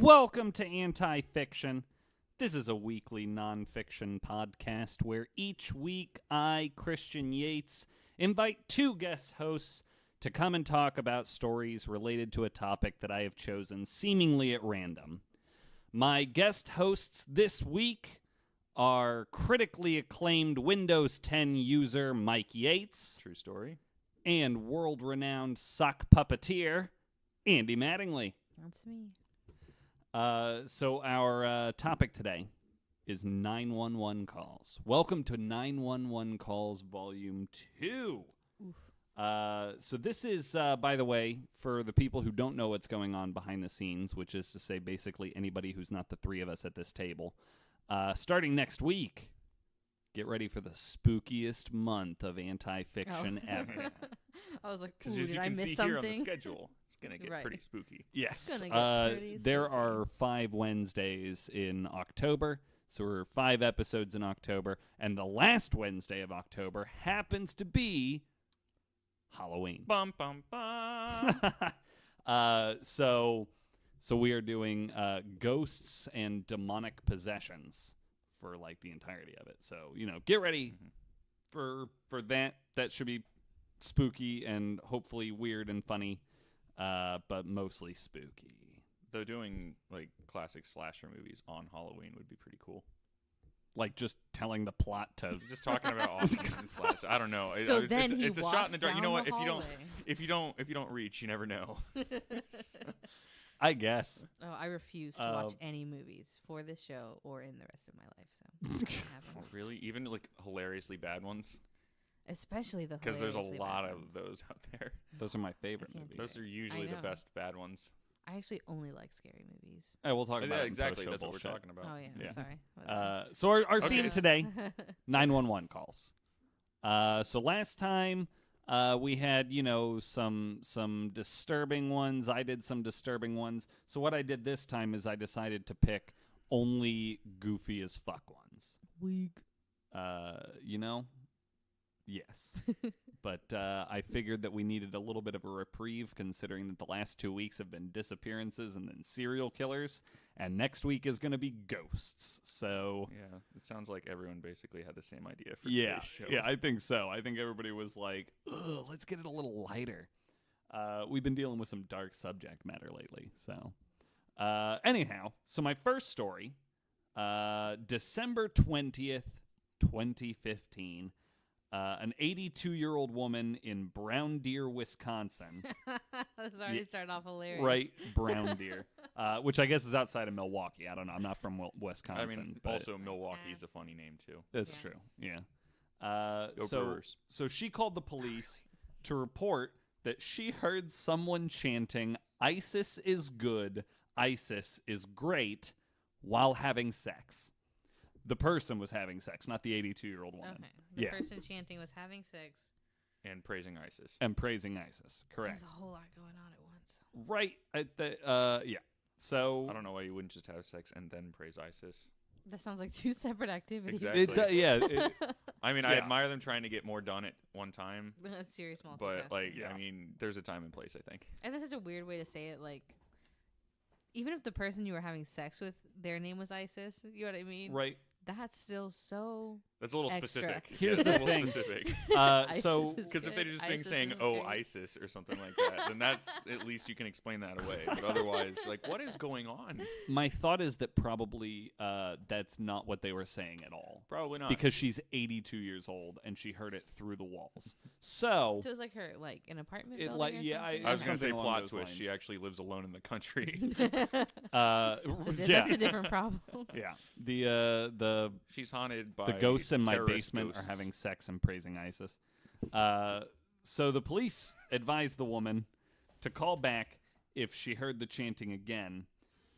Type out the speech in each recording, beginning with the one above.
Welcome to Anti-Fiction. This is a weekly nonfiction podcast where each week I, Christian Yates, invite two guest hosts to come and talk about stories related to a topic that I have chosen seemingly at random. My guest hosts this week are critically acclaimed Windows 10 user Mike Yates. True story. And world-renowned sock puppeteer Andy Mattingly. That's me. So our topic today is 911 calls. Welcome to 911 Calls Volume 2. So this is, by the way, for the people who don't know what's going on behind the scenes, which is to say basically anybody who's not the three of us at this table, starting next week, get ready for the spookiest month of anti-fiction ever. I was like, Because ooh, as did you I can miss see something? here on the schedule, it's going to get pretty spooky. Yes. It's gonna get pretty There spooky. are 5 Wednesdays in October, so we're 5 episodes in October, and the last Wednesday of October happens to be Halloween. Bum, bum, bum. So we are doing ghosts and demonic possessions for like the entirety of it. So, get ready for that. That should be spooky and hopefully weird and funny, but mostly spooky. Though doing like classic slasher movies on Halloween would be pretty cool. Like just telling the plot to Just talking about awesome slasher. I don't know. So it's then it's he a shot in the dark. You know walks what? down If you don't reach, you never know. I guess. Oh, I refuse to watch any movies for this show or in the rest of my life. So it's not Oh, happening. really? Even like hilariously bad ones? Especially the Because there's a hilariously lot bad of ones. those out there. Those are my favorite I can't movies. do Those are usually I the know. best bad ones. I actually only like scary movies. Hey, we'll talk about Yeah, it in exactly. post-show That's what bullshit. we're talking about. Oh yeah, Yeah. sorry. So our Okay. theme today, 911 calls. So last time we had, some disturbing ones. I did some disturbing ones. So what I did this time is I decided to pick only goofy as fuck ones. Weak. Yes. But I figured that we needed a little bit of a reprieve considering that the last 2 weeks have been disappearances and then serial killers. And next week is going to be ghosts. So Yeah, it sounds like everyone basically had the same idea for yeah, today's show. yeah, I think so. I think everybody was like, ugh, let's get it a little lighter. We've been dealing with some dark subject matter lately. So anyhow, so my first story, December 20th, 2015, an 82-year-old woman in Brown Deer, Wisconsin. That's already starting off hilarious. Right, Brown Deer, which I guess is outside of Milwaukee. I don't know. I'm not from Wisconsin. I mean, but also Milwaukee's a funny name too. that's Yeah. true. Yeah. Go Brewers. So she called the police to report that she heard someone chanting, "ISIS is good, ISIS is great," while having sex. The person was having sex, not the 82-year-old woman. Okay. The Yeah. person chanting was having sex. And praising ISIS. And praising ISIS. Correct. There's a whole lot going on at once. Right. At the, yeah. So I don't know why you wouldn't just have sex and then praise ISIS. That sounds like two separate activities. Exactly. yeah. I mean, I Yeah. admire them trying to get more done at one time, That's serious multitasking. but like, Yeah. I mean, there's a time and place, I think. And that's such a weird way to say it. Like, even if the person you were having sex with, their name was ISIS, you know what I mean? right. That's still so. That's a little Extra. specific. Here's Yeah, the that's a thing. little specific. So ISIS is Because if good, they'd just been ISIS saying, is "Oh, great. ISIS" or something like that, then that's at least you can explain that away. But otherwise, like, what is going on? my thought is that probably that's not what they were saying at all. Probably not. Because she's 82 years old and she heard it through the walls. So So it was like her, like an apartment It, building like, or yeah, something? I was going to say something along plot those twist. lines. She actually lives alone in the country. yeah, That's a different problem. yeah. The She's haunted by the ghosts in my terrorist basement ghosts. are having sex and praising ISIS. So the police advised the woman to call back if she heard the chanting again.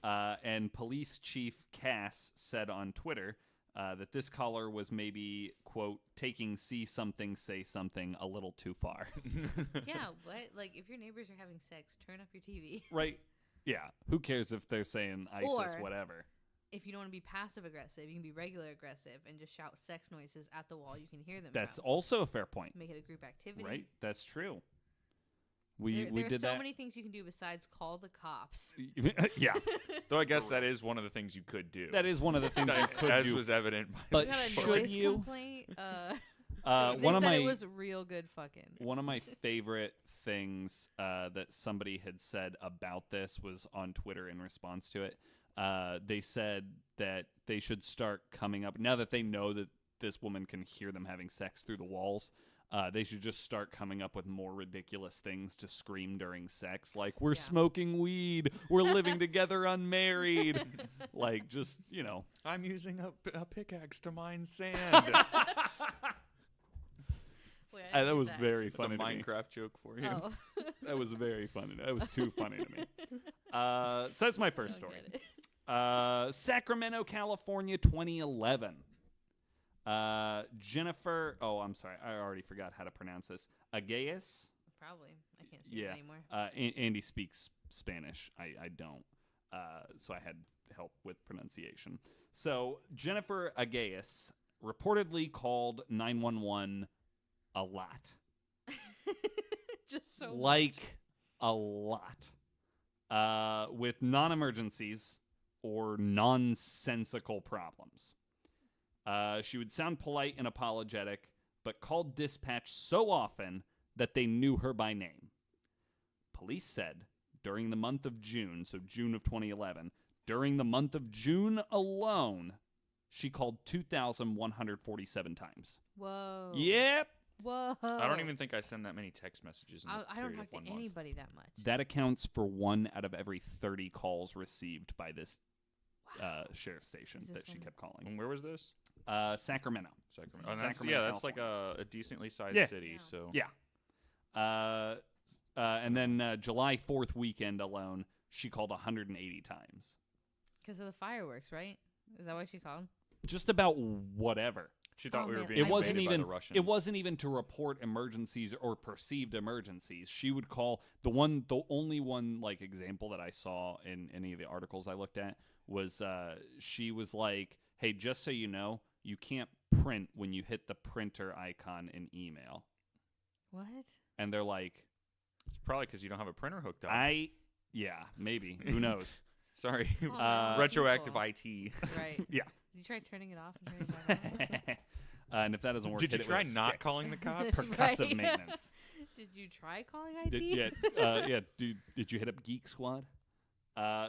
And Police Chief Cass said on Twitter that this caller was maybe, quote, taking see something, say something a little too far. Yeah, what? Like, if your neighbors are having sex, turn up your TV. Right. Yeah. Who cares if they're saying ISIS, Or- whatever? If you don't want to be passive aggressive, you can be regular aggressive and just shout sex noises at the wall. You can hear them. That's from. also a fair point. Make it a group activity. Right? That's true. We There did are so that. many things you can do besides call the cops. Yeah. Though I guess that is one of the things you could do. That is one of the things you could as do. was evident by But You got a should noise you? complaint? One they of said my it was real good fucking. one of my favorite things that somebody had said about this was on Twitter in response to it. They said that they should start coming up now that they know that this woman can hear them having sex through the walls. They should just start coming up with more ridiculous things to scream during sex, like "We're smoking weed, we're living together unmarried," like just I'm using a pickaxe to mine sand. Wait, I didn't that get was very It's a funny. To me. Minecraft joke for you. Oh. That was very funny. That was too funny to me. So that's my first Don't story. get it. Sacramento, California, 2011. Jennifer, I'm sorry, I already forgot how to pronounce this. Agaeus? Probably. I can't see it Yeah. anymore. Andy speaks Spanish. I don't. So I had help with pronunciation. So Jennifer Agaeus reportedly called 911 a lot. Just so Like a lot. With non-emergencies or nonsensical problems. She would sound polite and apologetic, but called dispatch so often that they knew her by name. Police said during the month of June, so June of 2011, during the month of June alone, she called 2,147 times. Whoa. Yep. Whoa. I don't even think I send that many text messages. In the I don't period talk of to 1 month. anybody that much. That accounts for 1 out of every 30 calls received by this sheriff's station Is this that she one- kept calling. And where was this? Sacramento. Sacramento. Oh, that's, Sacramento, that's like a decently sized Yeah. city. Yeah. So Yeah. And then July 4th weekend alone, she called 180 times. Because of the fireworks, right? Is that why she called? Just about whatever. she thought Oh, we were man. being It wasn't invaded by even. the Russians. It wasn't even to report emergencies or perceived emergencies. She would call the only one like example that I saw in any of the articles I looked at was she was like, "Hey, just so you know, you can't print when you hit the printer icon in email." What? And they're like, It's probably because you don't have a printer hooked up. yeah, maybe. Who knows? Sorry. Oh, no, Retroactive people. IT. Right. Yeah. Did you try turning it off and turning it back on? And if that doesn't work, Did you hit it try with a not stick. calling the cops? Percussive Right. maintenance. Did you try calling IT? Did you hit up Geek Squad?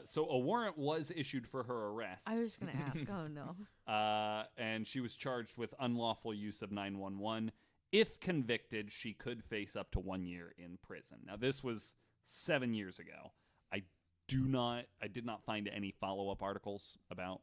So a warrant was issued for her arrest. I was just going to ask. Oh, no. And she was charged with unlawful use of 911. If convicted, she could face up to 1 year in prison. Now, this was 7 years ago. I did not find any follow-up articles about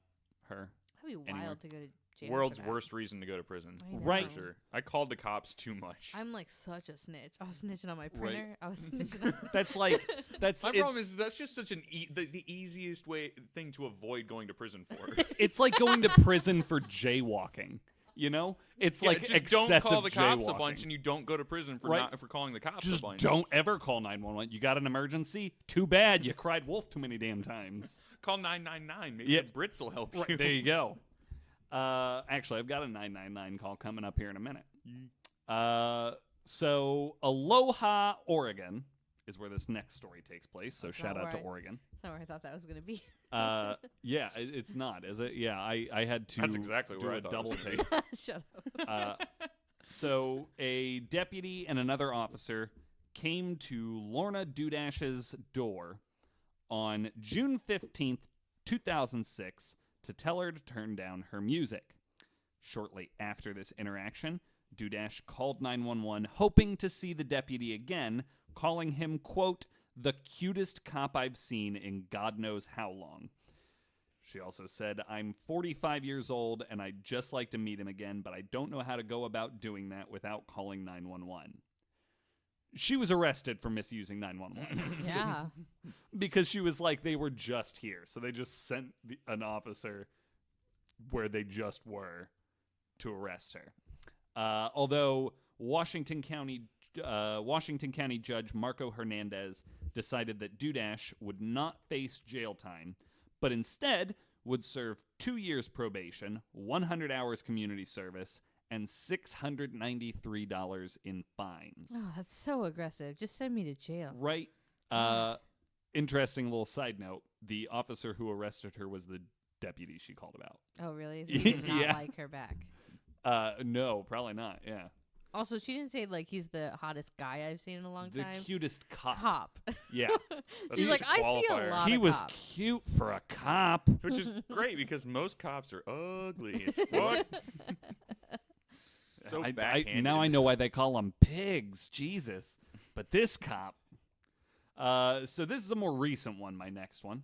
her. That'd be Anywhere. wild to go to jail. World's for that. worst reason to go to prison. I know. Right. For sure. I called the cops too much. I'm like such a snitch. I was snitching on my Right. printer. I was snitching on That's like that's My it's, problem is that's just such the easiest thing to avoid going to prison for. it's like going to prison for jaywalking. You know, it's like just excessive don't call the cops a jaywalking. bunch, and you don't go to prison for Right. for calling the cops Just a bunch. don't ever call 911. You got an emergency? Too bad. You cried wolf too many damn times. Call 999. Maybe Yeah. the Brits will help Right, you. there you go. Actually, I've got a 999 call coming up here in a minute. So Aloha, Oregon is where this next story takes place. So That's shout not out to where Oregon. That's not where I thought that was going to be. Yeah, it's not, is it? Yeah, I had to That's exactly do where I a thought it double was take. Shut up. So a deputy and another officer came to Lorna Dudash's door on June 15th, 2006 to tell her to turn down her music. Shortly after this interaction, Dudash called 911 hoping to see the deputy again, calling him, quote, the cutest cop I've seen in God knows how long. She also said, I'm 45 years old and I'd just like to meet him again, but I don't know how to go about doing that without calling 911. She was arrested for misusing 911 Yeah. because she was like, they were just here. So they just sent an officer where they just were to arrest her. Although Washington County Judge Marco Hernandez decided that Dudash would not face jail time, but instead would serve 2 years probation, 100 hours community service, and $693 in fines. Oh, that's so aggressive. Just send me to jail. Right? Interesting little side note. The officer who arrested her was the deputy she called about. Oh, really? So he did not Yeah. like her back. No, probably not. Yeah. Also, she didn't say, like, he's the hottest guy I've seen in a long The time. cutest cop. Cop. Yeah. She's such like, a I see a qualifier. lot He of was cops. cute for a cop. Which is great because most cops are ugly as fuck. So backhanded. now I know why they call them pigs. Jesus. But this cop. So this is a more recent one, my next one.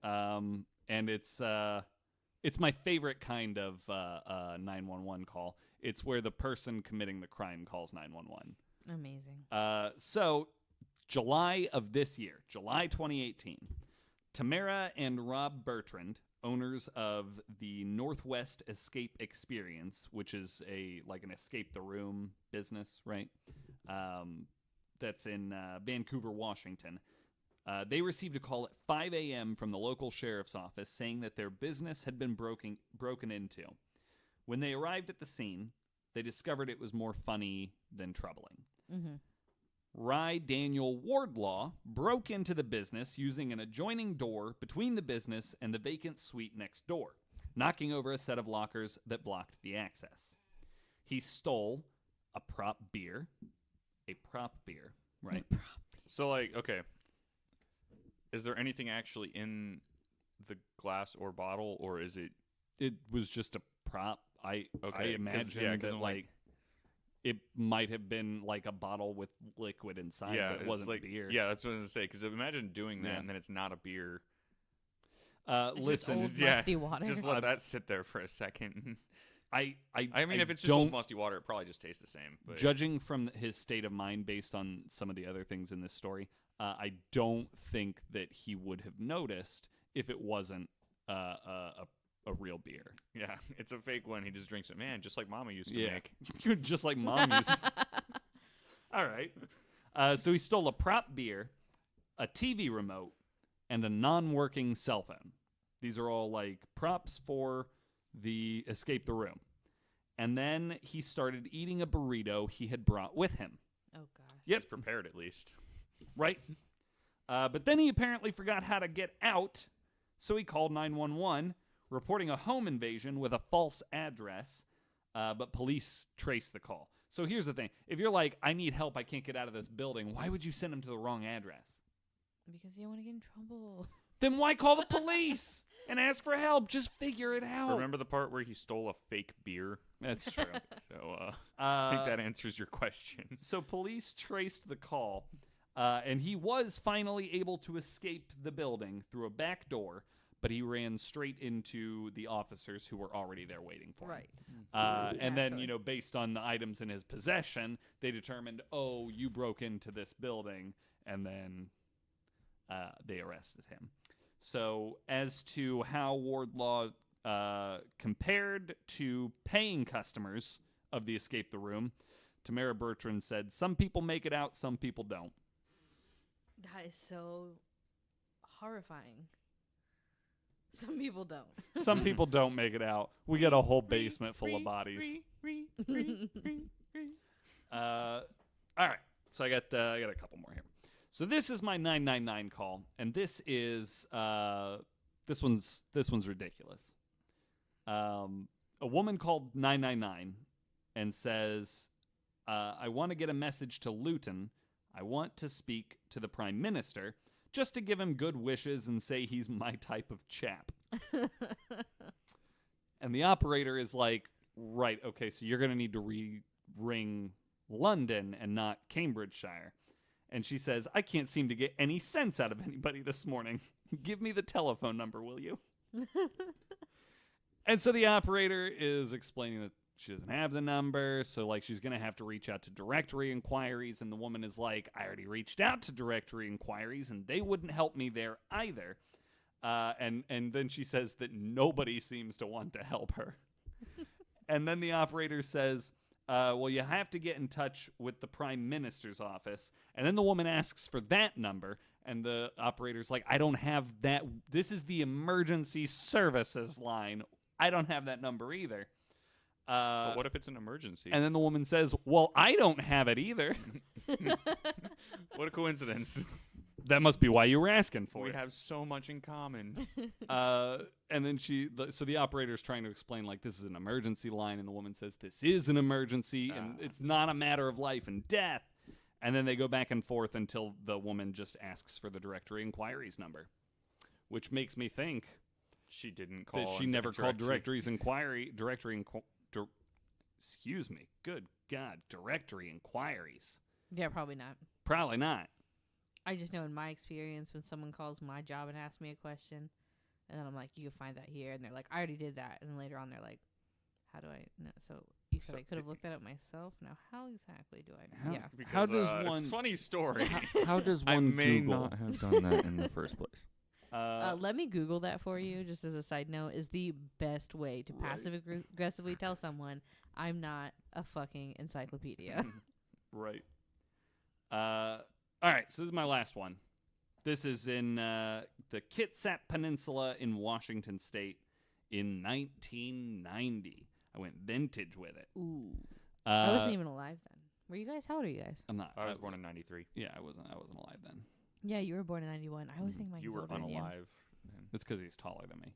And it's my favorite kind of 911 call. It's where the person committing the crime calls 911. Amazing. So July of this year, July 2018, Tamara and Rob Bertrand, owners of the Northwest Escape Experience, which is an escape the room business, right? That's in Vancouver, Washington. They received a call at 5 a.m. from the local sheriff's office saying that their business had been broken into. When they arrived at the scene, they discovered it was more funny than troubling. Mm-hmm. Rye Daniel Wardlaw broke into the business using an adjoining door between the business and the vacant suite next door, knocking over a set of lockers that blocked the access. He stole a prop beer, right? So, like, okay. Is there anything actually in the glass or bottle, or is it? It was just a prop. I imagine that, I'm like, it might have been like a bottle with liquid inside, yeah, but it wasn't like, beer. Yeah, that's what I was going to say. Because imagine doing that Yeah. and then it's not a beer. Listen, old yeah, musty water. Just let that sit there for a second. I mean, if it's just don't, old musty water, it probably just tastes the same. But judging from his state of mind based on some of the other things in this story, I don't think that he would have noticed if it wasn't a real beer. yeah, it's a fake one. He just drinks it. Man, just like Mama used to Yeah. make. Just like Mom used. All right. So he stole a prop beer, a TV remote, and a non-working cell phone. These are all like props for the escape the room. And then he started eating a burrito he had brought with him. Oh, gosh. Yep. He's prepared at least. Right? But then he apparently forgot how to get out, so he called 911, reporting a home invasion with a false address, but police traced the call. So here's the thing. If you're like, I need help, I can't get out of this building, why would you send him to the wrong address? Because you don't want to get in trouble. Then why call the police and ask for help? Just figure it out. Remember the part where he stole a fake beer? That's true. So I think that answers your question. So police traced the call, and he was finally able to escape the building through a back door, but he ran straight into the officers who were already there waiting for him. Right. And then, Naturally. based on the items in his possession, they determined, oh, you broke into this building, and then they arrested him. So as to how Wardlaw compared to paying customers of the Escape the Room, Tamara Bertrand said, some people make it out, some people don't. That is so horrifying. Some people don't. Some people don't make it out. We got a whole basement full of bodies. All right. So I got a couple more here. So this is my 999 call, and this is this one's ridiculous. A woman called 999 and says, I want to get a message to Luton. I want to speak to the Prime Minister just to give him good wishes and say he's my type of chap. And the operator is like, right, okay, so you're going to need to ring London and not Cambridgeshire. And she says, I can't seem to get any sense out of anybody this morning. Give me the telephone number, will you? And so the operator is explaining that she doesn't have the number, so like she's going to have to reach out to directory inquiries, and the woman is like, I already reached out to directory inquiries, and they wouldn't help me there either. And then she says that nobody seems to want to help her. And then the operator says, well, you have to get in touch with the Prime Minister's office. And then the woman asks for that number, And the operator's like, I don't have that. This is the emergency services line. I don't have that number either. But what if it's an emergency? And then the woman says, well, I don't have it either. What a coincidence. That must be why you were asking for We it. have so much in common. And then so the operator's trying to explain, like, this is an emergency line. And the woman says, this is an emergency. And it's not a matter of life and death. And then they go back and forth until the woman just asks for the directory inquiries number, which makes me think She didn't call. that she never called directory excuse me. Good God. Directory inquiries. Yeah, probably not. Probably not. I just know in my experience when someone calls my job and asks me a question, and then I'm like, you can find that here. And they're like, I already did that. And then later on, they're like, how do I know? So you said I could have looked that up myself. Now, how exactly do I know? Yeah. Because, How does one- Funny story. How does I one may Google? not have done that in the first place. Let me Google that for you, just as a side note, is the best way to passive-aggressively tell someone I'm not a fucking encyclopedia. Right. All right, so this is my last one. This is in the Kitsap Peninsula in Washington State in 1990. I went vintage with it. Ooh. I wasn't even alive then. Were you guys? How old are you guys? I'm not. I was born in 93. Yeah, I wasn't alive then. Yeah, you were born in 91. I always think Mike You is were older than you. unalive. then. It's because he's taller than me.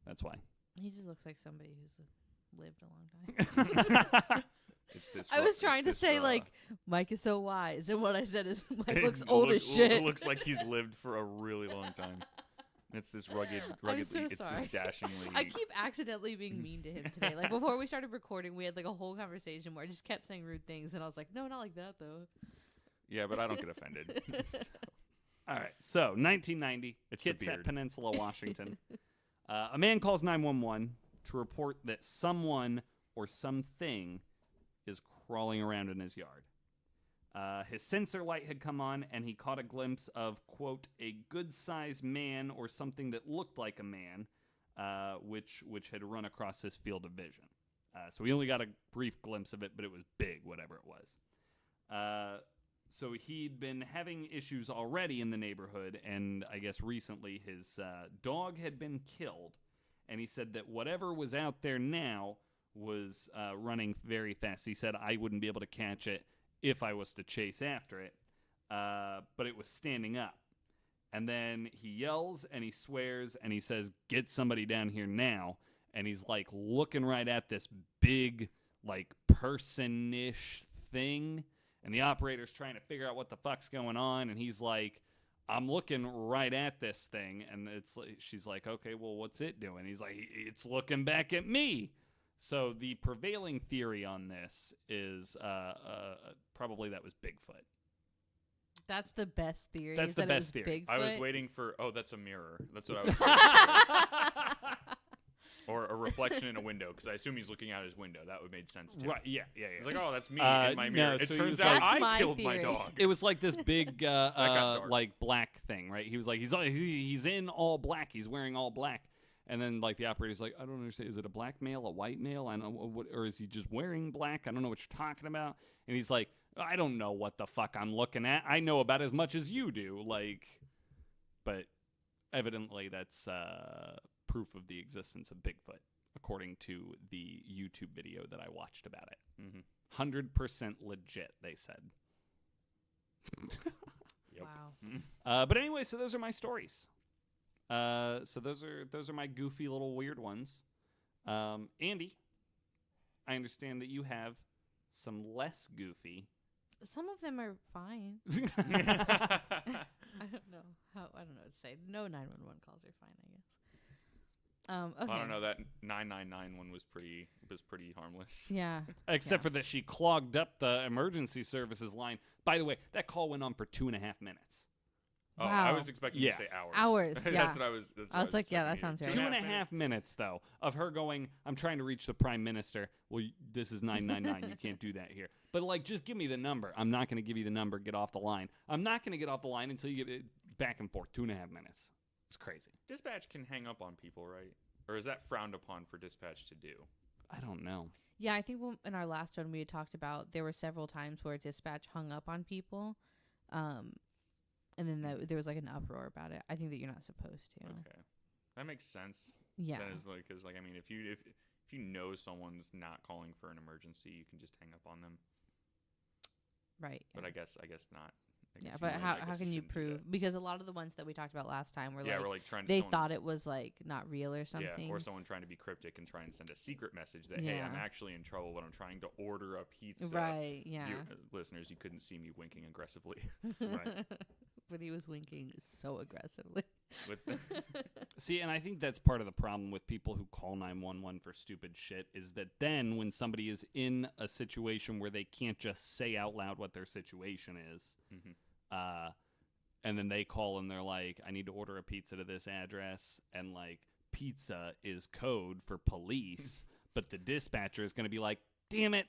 That's why. He just looks like somebody who's lived a long time. It's this. I rough- was it's trying to this say, raw. like, Mike is so wise. And what I said is, Mike It looks old as shit. It looks like he's lived for a really long time. It's this ruggedly. so it's sorry. this dashingly. I keep accidentally being mean to him today. Like, before we started recording, we had, like, a whole conversation where I just kept saying rude things. And I was like, no, not like that, though. Yeah, but I don't get offended. All right, so 1990, It's the Kitsap beard. Peninsula, Washington. A man calls 911 to report that someone or something is crawling around in his yard. His sensor light had come on, and he caught a glimpse of, quote, a good-sized man or something that looked like a man, which had run across his field of vision. So he only got a brief glimpse of it, but it was big, whatever it was. So he'd been having issues already in the neighborhood, and I guess recently his dog had been killed, and he said that whatever was out there now was running very fast. He said, I wouldn't be able to catch it if I was to chase after it, but it was standing up. And then he yells and he swears and he says, get somebody down here now. And he's like looking right at this big, like, person-ish thing. And the operator's trying to figure out what the fuck's going on. And he's like, I'm looking right at this thing. And she's like, okay, well, what's it doing? He's like, it's looking back at me. So the prevailing theory on this is probably that was Bigfoot. That's the best theory. That's is the that best it was theory. Bigfoot. I was waiting for. Oh, that's a mirror. That's what I was. Or a reflection in a window, because I assume he's looking out his window. That would make sense too. Right, yeah. He's like, oh, that's me Uh, in my no, mirror. so It he turns was out like- That's I my killed my theory. dog. It was like this big, got dark. like black thing, right? He was like, he's in all black. He's wearing all black. And then, like, the operator's like, I don't understand. Is it a black male, a white male? I don't know what, or is he just wearing black? I don't know what you're talking about. And he's like, I don't know what the fuck I'm looking at. I know about as much as you do. Like, but evidently that's proof of the existence of Bigfoot, according to the YouTube video that I watched about it. Mm-hmm. 100% legit, they said. Yep. Wow. But anyway, so those are my stories. So those are my goofy little weird ones. Andy, I understand that you have some less goofy. Some of them are fine. I don't know what to say. No 911 calls are fine, I guess. Okay. I don't know. That 999 one was pretty harmless. Yeah. Except for that she clogged up the emergency services line. By the way, that call went on for 2.5 minutes. Oh, Wow. I was expecting you Yeah. to say hours. Hours, That's yeah. what I was. That's what I was like, yeah, that expecting sounds you to- right. 2.5 minutes, though, of her going, I'm trying to reach the prime minister. Well, this is 999. You can't do that here. But, like, just give me the number. I'm not going to give you the number. Get off the line. I'm not going to get off the line until you get it back and forth. 2.5 minutes. It's crazy. Dispatch can hang up on people, right? Or is that frowned upon for dispatch to do? I don't know. Yeah, I think in our last one we had talked about there were several times where dispatch hung up on people. And And then there was like an uproar about it. I think that you're not supposed to. Okay, that makes sense. Yeah. That is like, because like, I mean, if you know someone's not calling for an emergency, you can just hang up on them. Right. But I guess not. Yeah, but how can you prove? Because a lot of the ones that we talked about last time were we're like trying to. They thought it was like not real or something. Yeah, or someone trying to be cryptic and try and send a secret message that hey, I'm actually in trouble, but I'm trying to order a pizza. Right. Yeah. Listeners, you couldn't see me winking aggressively. Right. But he was winking so aggressively. See, and I think that's part of the problem with people who call 911 for stupid shit is that then when somebody is in a situation where they can't just say out loud what their situation is, and then they call and they're like, I need to order a pizza to this address, and like pizza is code for police, but the dispatcher is going to be like, damn it,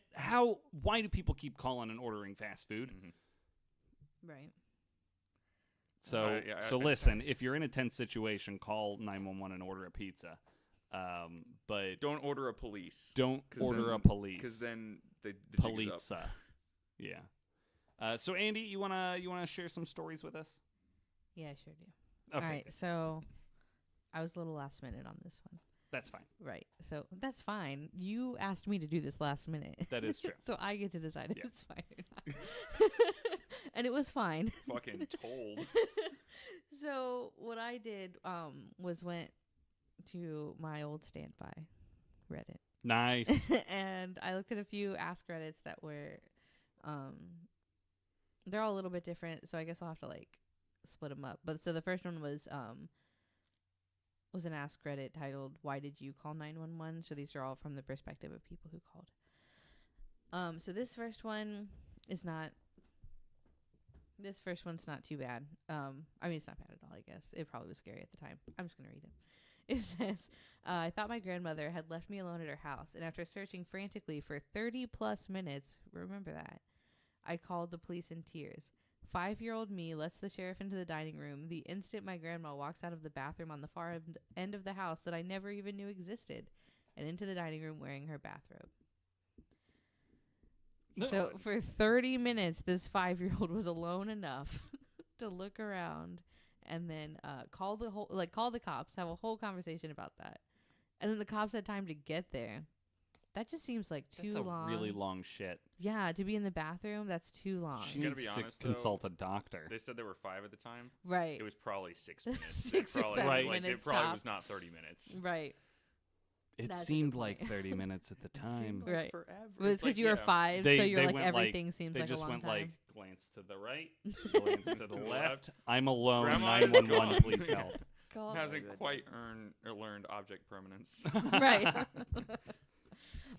why do people keep calling and ordering fast food? Right. So listen, if you're in a tense situation, call 911 and order a pizza. But don't order a police. Don't order a police. Because then the Polizza. Yeah. So Andy, you wanna share some stories with us? Yeah, I sure do. Okay. All right. So I was a little last minute on this one. That's fine. Right. So that's fine. You asked me to do this last minute. That is true. So I get to decide if it's fine or not. And it was fine. Fucking told. So what I did was went to my old standby Reddit. Nice. And I looked at a few Ask Reddits that were they're all a little bit different, so I guess I'll have to like split them up. But so the first one was an Ask Reddit titled "Why Did You Call 911?" So these are all from the perspective of people who called. So this first one's not too bad. I mean, it's not bad at all, I guess. It probably was scary at the time. I'm just going to read it. It says, I thought my grandmother had left me alone at her house, and after searching frantically for 30-plus minutes, remember that, I called the police in tears. 5-year-old me lets the sheriff into the dining room the instant my grandma walks out of the bathroom on the far end of the house that I never even knew existed, and into the dining room wearing her bathrobe. So for 30 minutes, this 5-year-old was alone enough to look around and then call the cops, have a whole conversation about that. And then the cops had time to get there. That just seems like too long. That's a really long shit. Yeah, to be in the bathroom, that's too long. She needs to consult a doctor. They said there were 5 at the time. Right. It was probably 6 minutes. 6 or 7 minutes. It probably was not 30 minutes. Right. It That's seemed like 30 minutes at the time. Right. Forever. Well, it's because you were 5, so you're like everything seems like a long time. They just went like glance to the right, glance to the left. I'm alone. Grandma 911, please help. Hasn't quite learned object permanence. Right.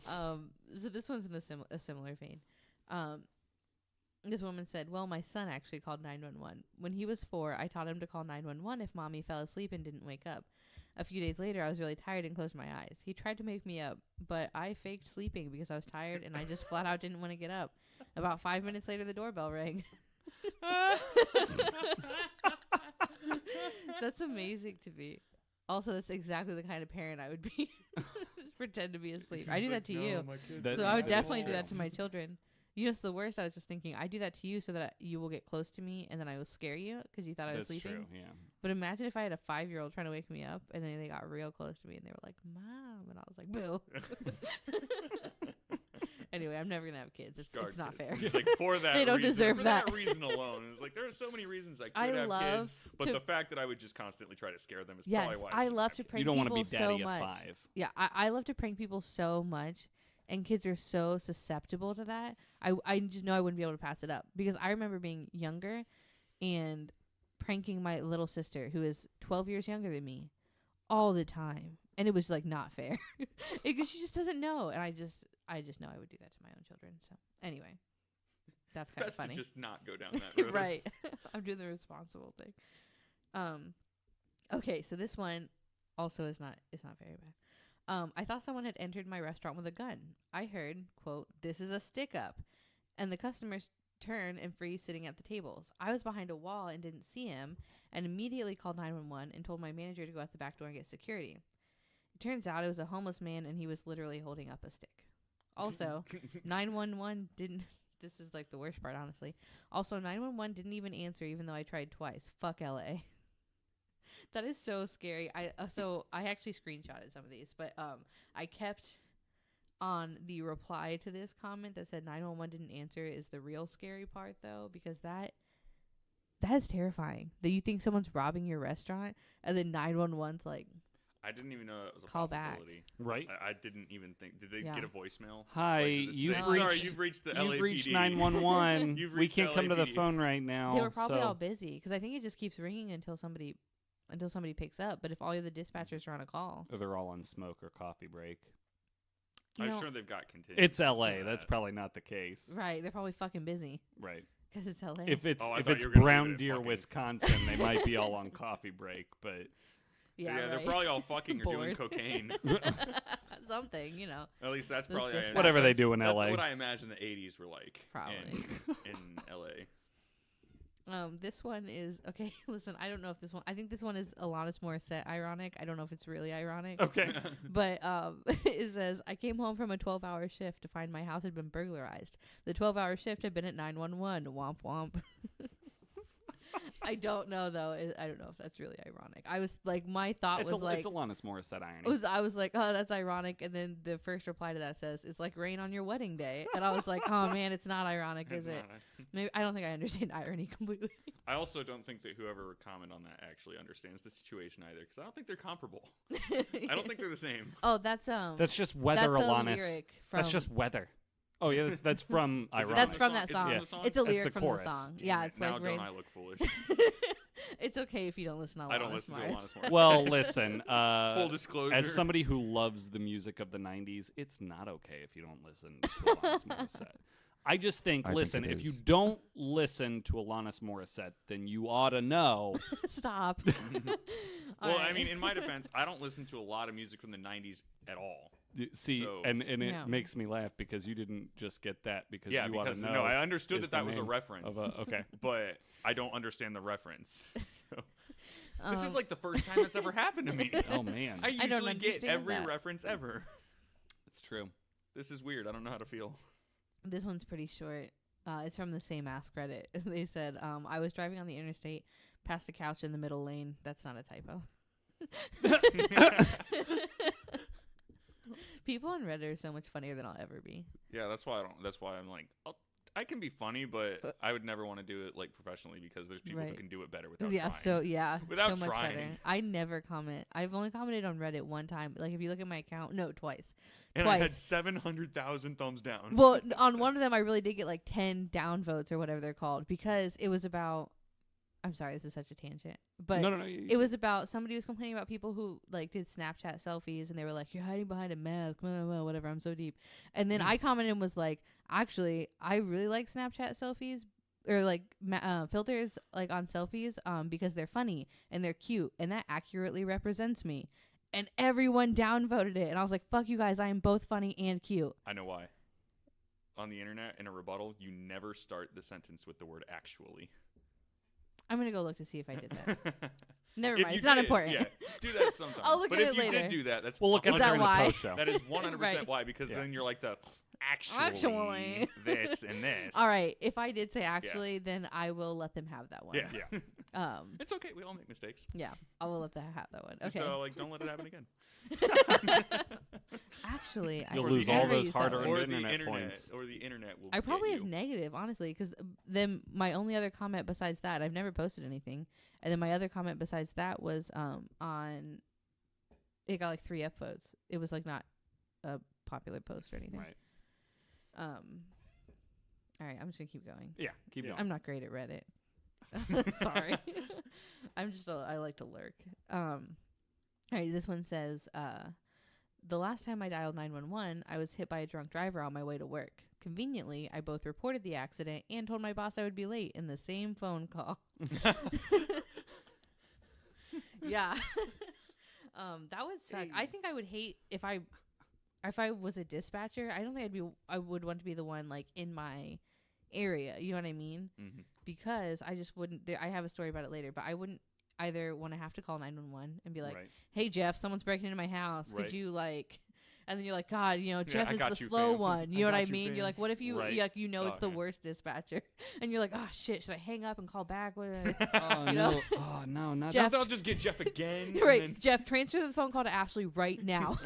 So this one's in a similar vein. This woman said, well, my son actually called 911. When he was 4, I taught him to call 911 if mommy fell asleep and didn't wake up. A few days later, I was really tired and closed my eyes. He tried to make me up, but I faked sleeping because I was tired and I just flat out didn't want to get up. About 5 minutes later, the doorbell rang. That's amazing to me. Also, that's exactly the kind of parent I would be. Just pretend to be asleep. I do that to you. So I would definitely do that to my children. You know, it's the worst. I was just thinking, I do that to you so that you will get close to me and then I will scare you because you thought I was sleeping. That's true, yeah. But imagine if I had a 5-year-old trying to wake me up and then they got real close to me and they were like, Mom. And I was like, boo. Anyway, I'm never going to have kids. It's not fair. It's like for that they don't reason, deserve for that reason alone. It's like there are so many reasons I could have kids, but the fact that I would just constantly try to scare them is probably why I love to prank people so much. You don't want to be daddy at 5. Yeah, I love to prank people so much. And kids are so susceptible to that. I just know I wouldn't be able to pass it up. Because I remember being younger and pranking my little sister, who is 12 years younger than me, all the time. And it was, like, not fair. Because she just doesn't know. And I just know I would do that to my own children. So, anyway. That's kind of funny. It's best to just not go down that road. Right. I'm doing the responsible thing. Okay, so this one also is not very bad. I thought someone had entered my restaurant with a gun. I heard, quote, "This is a stick-up," and the customers turn and freeze sitting at the tables. I was behind a wall and didn't see him and immediately called 911 and told my manager to go out the back door and get security. It turns out it was a homeless man and he was literally holding up a stick. Also, 911 didn't this is like the worst part, honestly. Also, 911 didn't even answer, even though I tried twice. Fuck LA. That is so scary. I actually screenshotted some of these, but I kept on the reply to this comment that said 911 didn't answer is the real scary part, though, because that is terrifying. That you think someone's robbing your restaurant and then 911's like, I didn't even know it was a call back. possibility. Right. I didn't even think. Did they get a voicemail? Hi, Like, did it you've say, reached. Sorry, you've reached the LAPD. You've reached 911. You've We reached can't come to the LAPD. phone right now. they were probably so. all busy because I think it just keeps ringing until somebody picks up. But if all of the dispatchers are on a call, Or they're all on smoke or coffee break. you I'm know, sure they've got contingency. It's LA. for That's that. probably not the case. right? They're probably fucking busy Right. because it's LA. If it's Oh, I if thought it's you were gonna leave Brown it at Deer, fucking- Wisconsin, they might be all on coffee break. But yeah, they're right. probably all fucking or doing Bored. cocaine. Something, you know. At least that's Those probably dispatchers. whatever they do in That's LA. what I imagine the 80s were like. Probably. in LA. This one is okay. Listen, I don't know if this one. I think this one is Alanis Morissette ironic. I don't know if it's really ironic. Okay. But it says, I came home from a 12-hour shift to find my house had been burglarized. The 12-hour shift had been at 911. Womp womp. I don't know though. I don't know if that's really ironic. I was like, my thought It's was like, it's Alanis Morissette irony. I was like, oh, that's ironic. And then the first reply to that says, it's like rain on your wedding day. And I was like, oh man, it's not ironic, is It's it? not. Maybe I don't think I understand irony completely. I also don't think that whoever would comment on that actually understands the situation either, because I don't think they're comparable. I don't think they're the same. Oh, that's That's just weather, that's Alanis. a lyric from. That's just weather. Oh yeah, that's from Is it ironic. That's the from song? that Is it song. from the song? It's a That's the lyric from chorus. the song. Damn Yeah, it. it's Now like don't rain. I look foolish? It's okay if you don't listen to Alanis I don't listen to Morris. Alanis Morissette. Well, listen. Full disclosure. As somebody who loves the music of the '90s, it's not okay if you don't listen to Alanis Morissette. I just think, I think listen, it if you is. don't listen to Alanis Morissette, then you ought to know. Stop. Well, All I right. mean, in my defense, I don't listen to a lot of music from the 90s at all. See, So- and it Yeah. makes me laugh because you didn't just get that because Yeah, you ought because to know. no, I understood is that that the was a name reference, okay. but I don't understand the reference. So this is Um, like the first time that's ever happened to me. Oh man, I I don't usually get understand every that. reference ever. it's true. This is weird. I don't know how to feel. This one's pretty short. It's from the same Ask Reddit. They said, I was driving on the interstate past a couch in the middle lane. That's not a typo. People on Reddit are so much funnier than I'll ever be. Yeah, that's why I don't. That's why I'm like, I can be funny, but I would never want to do it like professionally because there's people who Right. can do it better without Yeah, trying. Without so much trying. better. I never comment. I've only commented on Reddit one time. Like if you look at my account, no, twice. And I had Twice. 700,000 thumbs down. Well, on one of them, I really did get like 10 downvotes or whatever they're called because it was about. I'm sorry, this is such a tangent, but no. it was about somebody was complaining about people who like did Snapchat selfies and they were like, "You're hiding behind a mask, blah, blah, blah, whatever." I'm so deep, and then I commented and was like, "Actually, I really like Snapchat selfies or like filters like on selfies because they're funny and they're cute and that accurately represents me." And everyone downvoted it, and I was like, "Fuck you guys! I am both funny and cute." I know why. On the internet, in a rebuttal, you never start the sentence with the word "actually." I'm gonna go look to see if I did that. Never If mind, you it's not did, important. Yeah, do that sometime. I'll look but at if it you later. did do that, that's We'll look at Is it that during the why? post show. That is 100% Right. why, because Yeah. then you're like the actually Actually. this and this. All right, if I did say actually, then I will let them have that one. Yeah. It's okay. We all make mistakes. Yeah, I will let them have that one. Just Okay. like don't let it happen again. Actually, You'll I lose never all those used that hard-earned one. Or the internet internet points. or the internet will I probably get have you. negative, honestly, because then my only other comment besides that, I've never posted anything, and then my other comment besides that was on. It got like 3 upvotes. It was like not a popular post or anything. Right. All right, I'm just gonna keep going. Yeah. Keep going. I'm not great at Reddit. Sorry. I like to lurk. All right, this one says, the last time I dialed 911, I was hit by a drunk driver on my way to work. Conveniently, I both reported the accident and told my boss I would be late in the same phone call. Yeah. That would suck. I think I would hate if I was a dispatcher. I don't think I would want to be the one like in my area. You know what I mean? Mm-hmm. Because I just wouldn't. I have a story about it later, but I wouldn't either want to have to call 911 and be like, Right. "Hey Jeff, someone's breaking into my house. Right. Could you like?" And then you're like, God, you know, Yeah, Jeff I is got the you, slow fam. one. You I know what got I you, mean? fam. You're like, what if you, Right. you know, it's Oh, the yeah. worst dispatcher, and you're like, oh shit, should I hang up and call back? Oh You know? no! Oh no! Not Jeff- Then I'll just get Jeff again. and Right, then- Jeff, transfer the phone call to Ashley right now.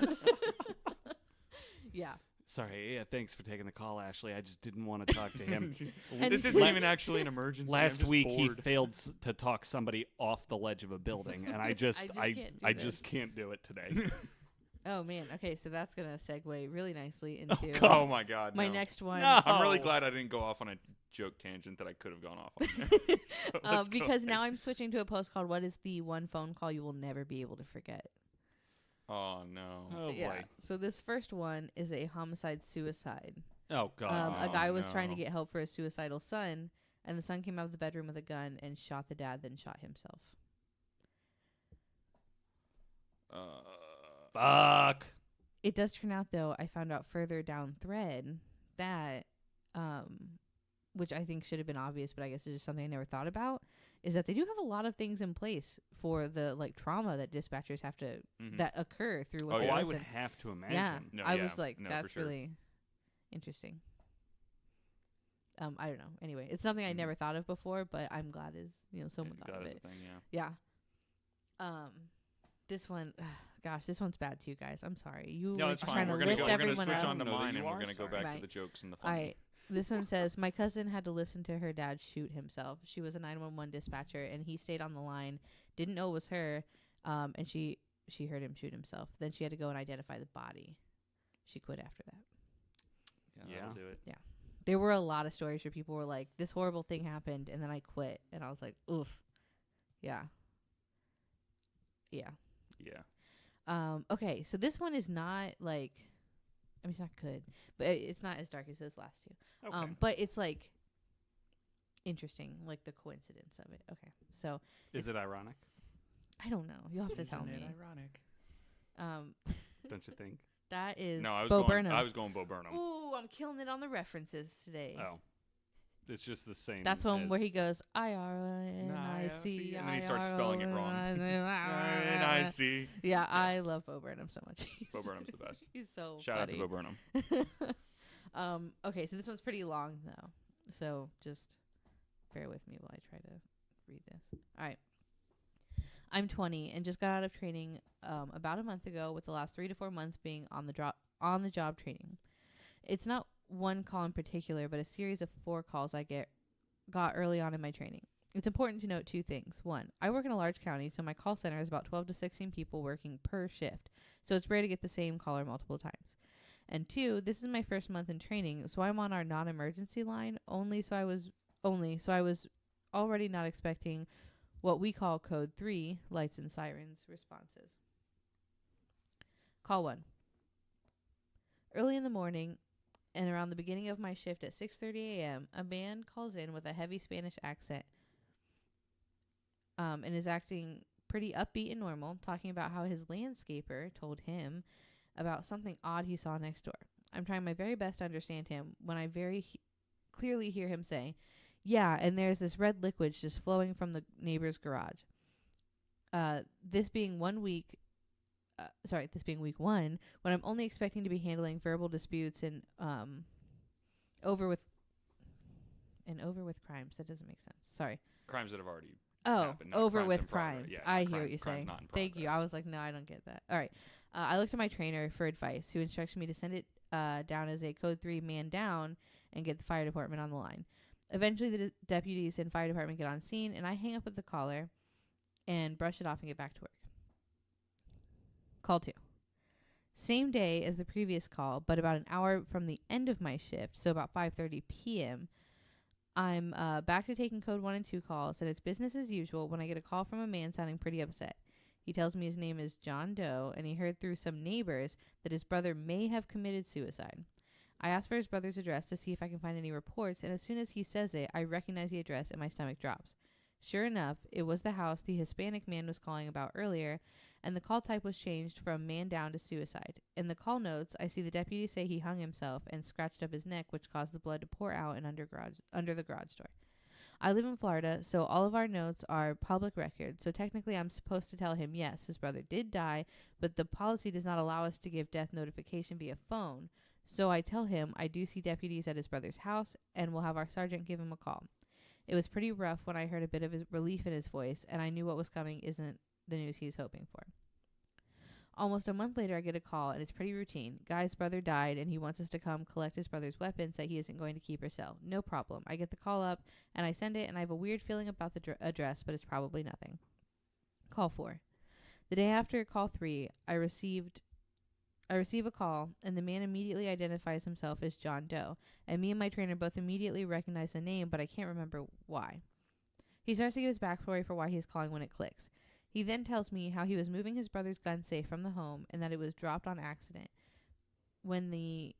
Yeah. Sorry. Yeah, thanks for taking the call, Ashley. I just didn't want to talk to him. And- This isn't even actually an emergency. I'm Last just week bored. he failed to talk somebody off the ledge of a building, and I just I just can't do I this. just can't do it today. Oh man. Okay, so that's gonna segue really nicely into Oh my God! my no. next one. No. I'm really Oh. glad I didn't go off on a joke tangent that I could have gone off on. There. So let's go Because ahead. now I'm switching to a post called "What is the one phone call you will never be able to forget?" Oh no. Oh Yeah. boy. So this first one is a homicide-suicide. Oh god. A Oh, guy was trying to no. get help for his suicidal son, and the son came out of the bedroom with a gun and shot the dad, then shot himself. Fuck. It does turn out, though, I found out further down thread that, which I think should have been obvious, but I guess it's just something I never thought about, is that they do have a lot of things in place for the trauma that dispatchers have to Mhm. that occur through what Oh, they Oh, I listen. would have to imagine. Yeah, No, I yeah, was like, no, for that's sure. really interesting. I don't know. Anyway, it's something I Mhm. never thought of before, but I'm glad someone Yeah, thought of that is it. a thing, yeah. Yeah. This one, gosh, this one's bad too, guys. I'm sorry. You No, were it's just fine. trying We're to gonna lift go. We're gonna everyone switch up. on to Know that mine, you and we're are gonna go sorry. back to Right. the jokes and the All funny. right. This one says, my cousin had to listen to her dad shoot himself. She was a 911 dispatcher, and he stayed on the line, didn't know it was her, and she heard him shoot himself. Then she had to go and identify the body. She quit after that. Yeah, that'll do it. There were a lot of stories where people were like, this horrible thing happened, and then I quit. And I was like, oof. Yeah. Yeah. Yeah. Okay, so this one is not like, I mean, it's not good, but it's not as dark as those last two. Okay. But it's like interesting, like the coincidence of it. Okay, so Is it ironic? I don't know. You'll have to tell Isn't me. it ironic? Don't you think? That is No, I was Bo going. Burnham. I was going Bo Burnham. Ooh, I'm killing it on the references today. Oh. It's just the same. That's one where he as- goes IRNIC, and then he starts spelling it wrong. And I see. Yeah, I love Bo Burnham so much. Bo Burnham's the best. He's so Shout out to funny. Bo Burnham. Okay, so this one's pretty long though, so just bear with me while I try to read this. All right. I'm 20 and just got out of training about a month ago, with the last 3 to 4 months being on the job training. It's not one call in particular, but a series of 4 calls I got early on in my training. It's important to note 2 things. 1, I work in a large county, so my call center is about 12 to 16 people working per shift, so it's rare to get the same caller multiple times. And 2, this is my first month in training, so I'm on our non-emergency line so I was already not expecting what we call code 3, lights and sirens responses. Call 1. Early in the morning and around the beginning of my shift at 6:30 a.m., a man calls in with a heavy Spanish accent and is acting pretty upbeat and normal, talking about how his landscaper told him about something odd he saw next door. I'm trying my very best to understand him when I very clearly hear him say, "Yeah, and there's this red liquid just flowing from the neighbor's garage." This being week 1, when I'm only expecting to be handling verbal disputes and over with crimes. That doesn't make sense. Sorry. Crimes that have already Oh, happened, not over crimes with in progress. crimes. Yeah, I not hear what you're crimes saying. not in Thank you. I progress. was like, no, I don't get that. All right. I looked at my trainer for advice, who instructs me to send it down as a code 3 man down and get the fire department on the line. Eventually, the deputies and fire department get on scene, and I hang up with the caller and brush it off and get back to work. Call 2. Same day as the previous call, but about an hour from the end of my shift, so about 5:30 p.m., I'm back to taking code 1 and 2 calls, and it's business as usual when I get a call from a man sounding pretty upset. He tells me his name is John Doe, and he heard through some neighbors that his brother may have committed suicide. I ask for his brother's address to see if I can find any reports, and as soon as he says it, I recognize the address and my stomach drops. Sure enough, it was the house the Hispanic man was calling about earlier, and the call type was changed from man down to suicide. In the call notes, I see the deputy say he hung himself and scratched up his neck, which caused the blood to pour out and under the garage door. I live in Florida, so all of our notes are public record. So technically I'm supposed to tell him, yes, his brother did die, but the policy does not allow us to give death notification via phone. So I tell him I do see deputies at his brother's house and will have our sergeant give him a call. It was pretty rough when I heard a bit of his relief in his voice, and I knew what was coming isn't the news he's hoping for. Almost a month later, I get a call, and it's pretty routine. Guy's brother died, and he wants us to come collect his brother's weapons that he isn't going to keep or sell. No problem. I get the call up, and I send it, and I have a weird feeling about the address, but it's probably nothing. Call 4. The day after call 3, I receive a call, and the man immediately identifies himself as John Doe, and me and my trainer both immediately recognize the name, but I can't remember why. He starts to give his backstory for why he's calling when it clicks. He then tells me how he was moving his brother's gun safe from the home and that it was dropped on accident. When it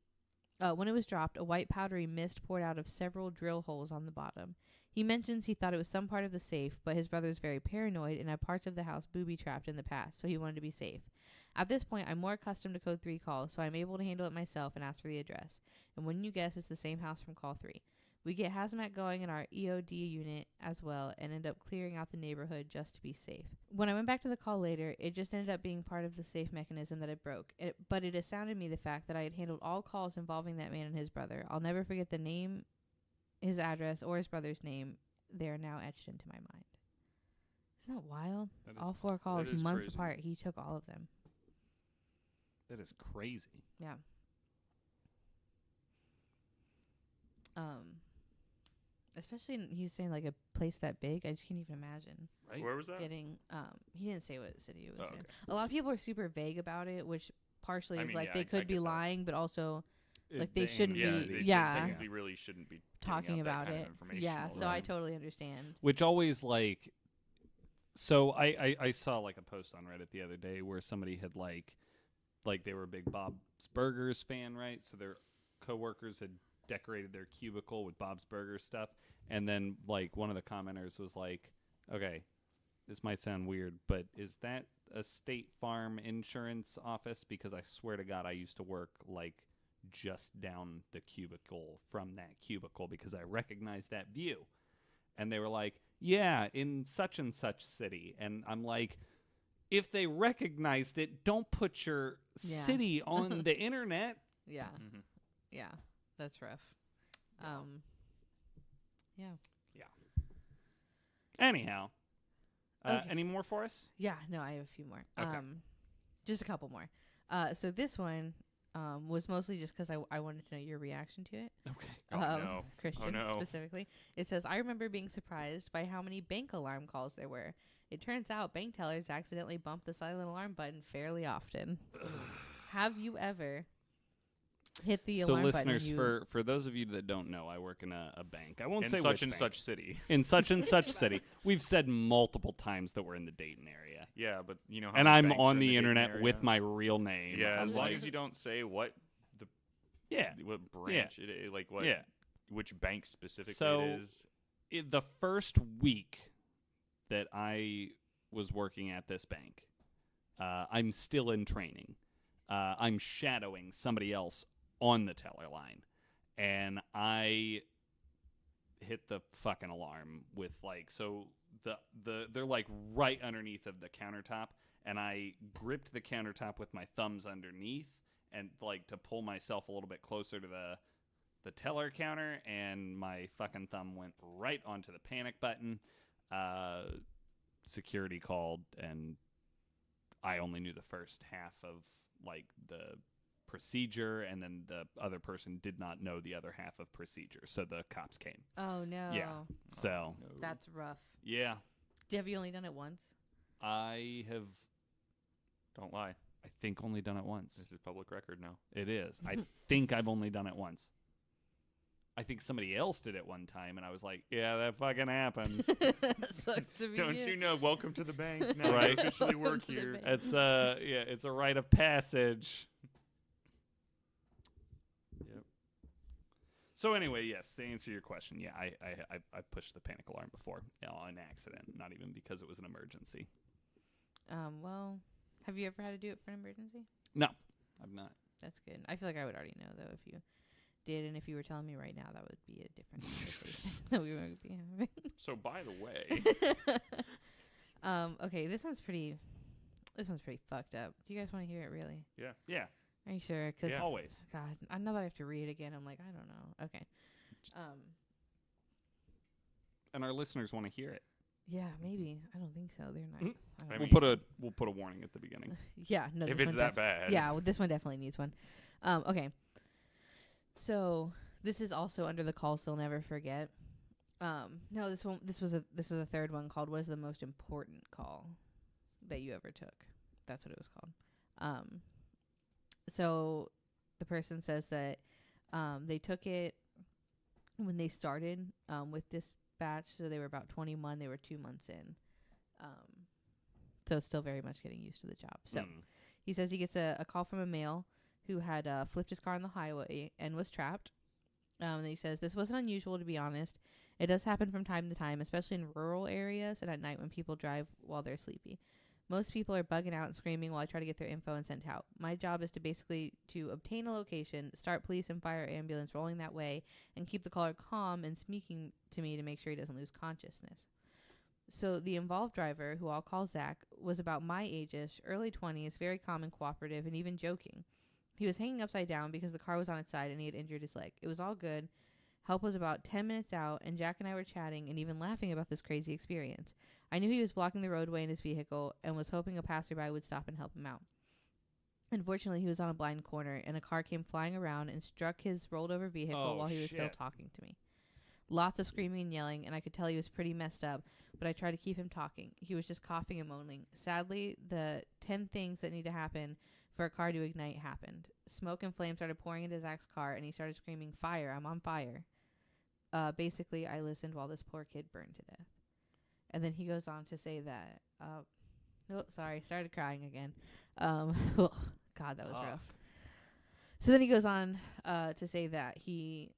was dropped, a white powdery mist poured out of several drill holes on the bottom. He mentions he thought it was some part of the safe, but his brother is very paranoid and had parts of the house booby-trapped in the past, so he wanted to be safe. At this point, I'm more accustomed to code 3 calls, so I'm able to handle it myself and ask for the address. And wouldn't you guess, it's the same house from call 3. We get hazmat going in our EOD unit as well and end up clearing out the neighborhood just to be safe. When I went back to the call later, it just ended up being part of the safe mechanism that it broke. But it astounded me the fact that I had handled all calls involving that man and his brother. I'll never forget the name, his address, or his brother's name. They are now etched into my mind. Isn't that wild? All 4 calls, months crazy. apart. He took all of them. That is crazy. Yeah. Especially he's saying like a place that big. I just can't even imagine Right? Where was that? getting. He didn't say what city it was Oh, in. okay. A lot of people are super vague about it, which partially I is mean, like yeah, they I could be get that. lying, but also Like, they The shouldn't ambiguity. be- They yeah. technically really shouldn't be talking giving out that about kind of it. information Yeah, all the so I time. totally understand. Which always like, so I saw like a post on Reddit the other day where somebody had like they were a big Bob's Burgers fan, right? So their coworkers had decorated their cubicle with Bob's Burgers stuff, and then like one of the commenters was like, okay, this might sound weird, but is that a State Farm insurance office? Because I swear to God, I used to work like just down the cubicle from that cubicle because I recognized that view. And they were like, yeah, in such and such city. And I'm like, if they recognized it, don't put your Yeah. city on the internet. Yeah, Mhm. yeah, that's rough. Yeah. Anyhow, Okay. any more for us? Yeah, no, I have a few more. Okay. Just a couple more. So this one was mostly just because I wanted to know your reaction to it. Okay. Oh, no. Christian Oh, no. specifically. It says, I remember being surprised by how many bank alarm calls there were. It turns out bank tellers accidentally bump the silent alarm button fairly often. Have you ever hit the So alarm listeners, button? for those of you that don't know, I work in a bank. I won't In say such which and bank. such city. In such and such city. We've said multiple times that we're in the Dayton area. Yeah, but you know how And many I'm banks are on in the Dayton internet area? with my real name. Yeah, I'm as long like, as you don't say what yeah. what branch it is, like what Yeah. which bank specifically So- it is. The first week that I was working at this bank, I'm still in training. I'm shadowing somebody else on the teller line, and I hit the fucking alarm with like, so they're like right underneath of the countertop, and I gripped the countertop with my thumbs underneath and like to pull myself a little bit closer to the teller counter, and my fucking thumb went right onto the panic button. Security called, and I only knew the first half of like the procedure, and then the other person did not know the other half of procedure, so the cops came. Oh, no. Yeah. So No. That's rough. yeah, Have you only done it once? I have, Don't lie. I think, only done it once. This is public record now. It is. I think I've only done it once. I think somebody else did it one time, and I was like, yeah, that fucking happens. That sucks to be Don't you know? Welcome to the bank. Now Right. you officially work Welcome to the here. bank. It's it's a rite of passage. Yep. So anyway, yes, to answer your question, yeah, I pushed the panic alarm before, on accident, not even because it was an emergency. Well, have you ever had to do it for an emergency? No, I'm not. That's good. I feel like I would already know though did, and if you were telling me right now, that would be a different conversation that we would be having. So by the way, Okay, this one's pretty fucked up. Do you guys want to hear it? Really? Yeah. Are you sure? 'Cause Yeah. Always. God, I know that I have to read it again. I'm like, I don't know. Okay. And our listeners want to hear it. Yeah, maybe. I don't think so. They're not. Mhm. I don't I know. mean- We'll put a warning at the beginning. Yeah, no. if this it's one that bad. Yeah, well, this one definitely needs one. Okay. So this is also under the calls they'll never forget. No, this was a third one called "What is the most important call that you ever took?" That's what it was called. So the person says that they took it when they started with dispatch. So they were about 21. They were 2 months in. So still very much getting used to the job. So he says he gets a call from a male who had flipped his car on the highway and was trapped. And he says, this wasn't unusual, to be honest. It does happen from time to time, especially in rural areas and at night when people drive while they're sleepy. Most people are bugging out and screaming while I try to get their info and sent out. My job is to basically to obtain a location, start police and fire ambulance rolling that way, and keep the caller calm and speaking to me to make sure he doesn't lose consciousness. So the involved driver, who I'll call Zach, was about my age-ish, early 20s, very calm and cooperative, and even joking. He was hanging upside down because the car was on its side and he had injured his leg. It was all good. Help was about 10 minutes out, and Jack and I were chatting and even laughing about this crazy experience. I knew he was blocking the roadway in his vehicle and was hoping a passerby would stop and help him out. Unfortunately, he was on a blind corner, and a car came flying around and struck his rolled-over vehicle while he was still talking to me. Lots of screaming and yelling, and I could tell he was pretty messed up, but I tried to keep him talking. He was just coughing and moaning. Sadly, the 10 things that need to happen for a car to ignite happened. Smoke and flames started pouring into Zach's car, and he started screaming, "Fire, I'm on fire." Basically, I listened while this poor kid burned to death. And then he goes on to say that, started crying again. God, that was rough. So then he goes on to say that he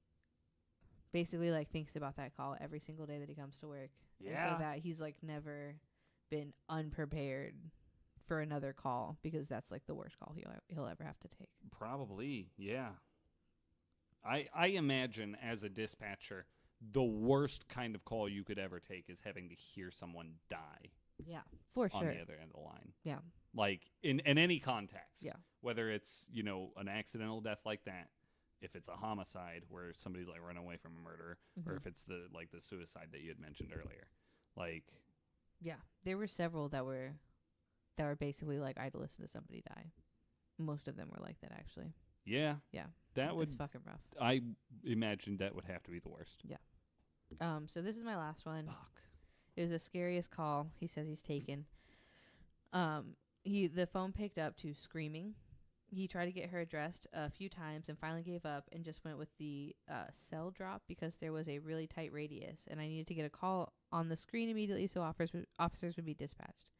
basically like thinks about that call every single day that he comes to work. And so that he's like never been unprepared for another call, because that's like the worst call he'll ever have to take. Probably, yeah. I imagine as a dispatcher, the worst kind of call you could ever take is having to hear someone die. Yeah, for sure. On the other end of the line. Yeah. Like in any context. Yeah. Whether it's, an accidental death like that, if it's a homicide where somebody's like run away from a murder, or if it's the suicide that you had mentioned earlier. Like, yeah, there were several that were basically like I had to listen to somebody die. Most of them were like that, actually. Yeah. Yeah. That would it's fucking rough. I imagine that would have to be the worst. Yeah. So this is my last one. Fuck. It was the scariest call he says he's taken. The phone picked up to screaming. He tried to get her addressed a few times and finally gave up and just went with the cell drop because there was a really tight radius and I needed to get a call on the screen immediately so officers would be dispatched.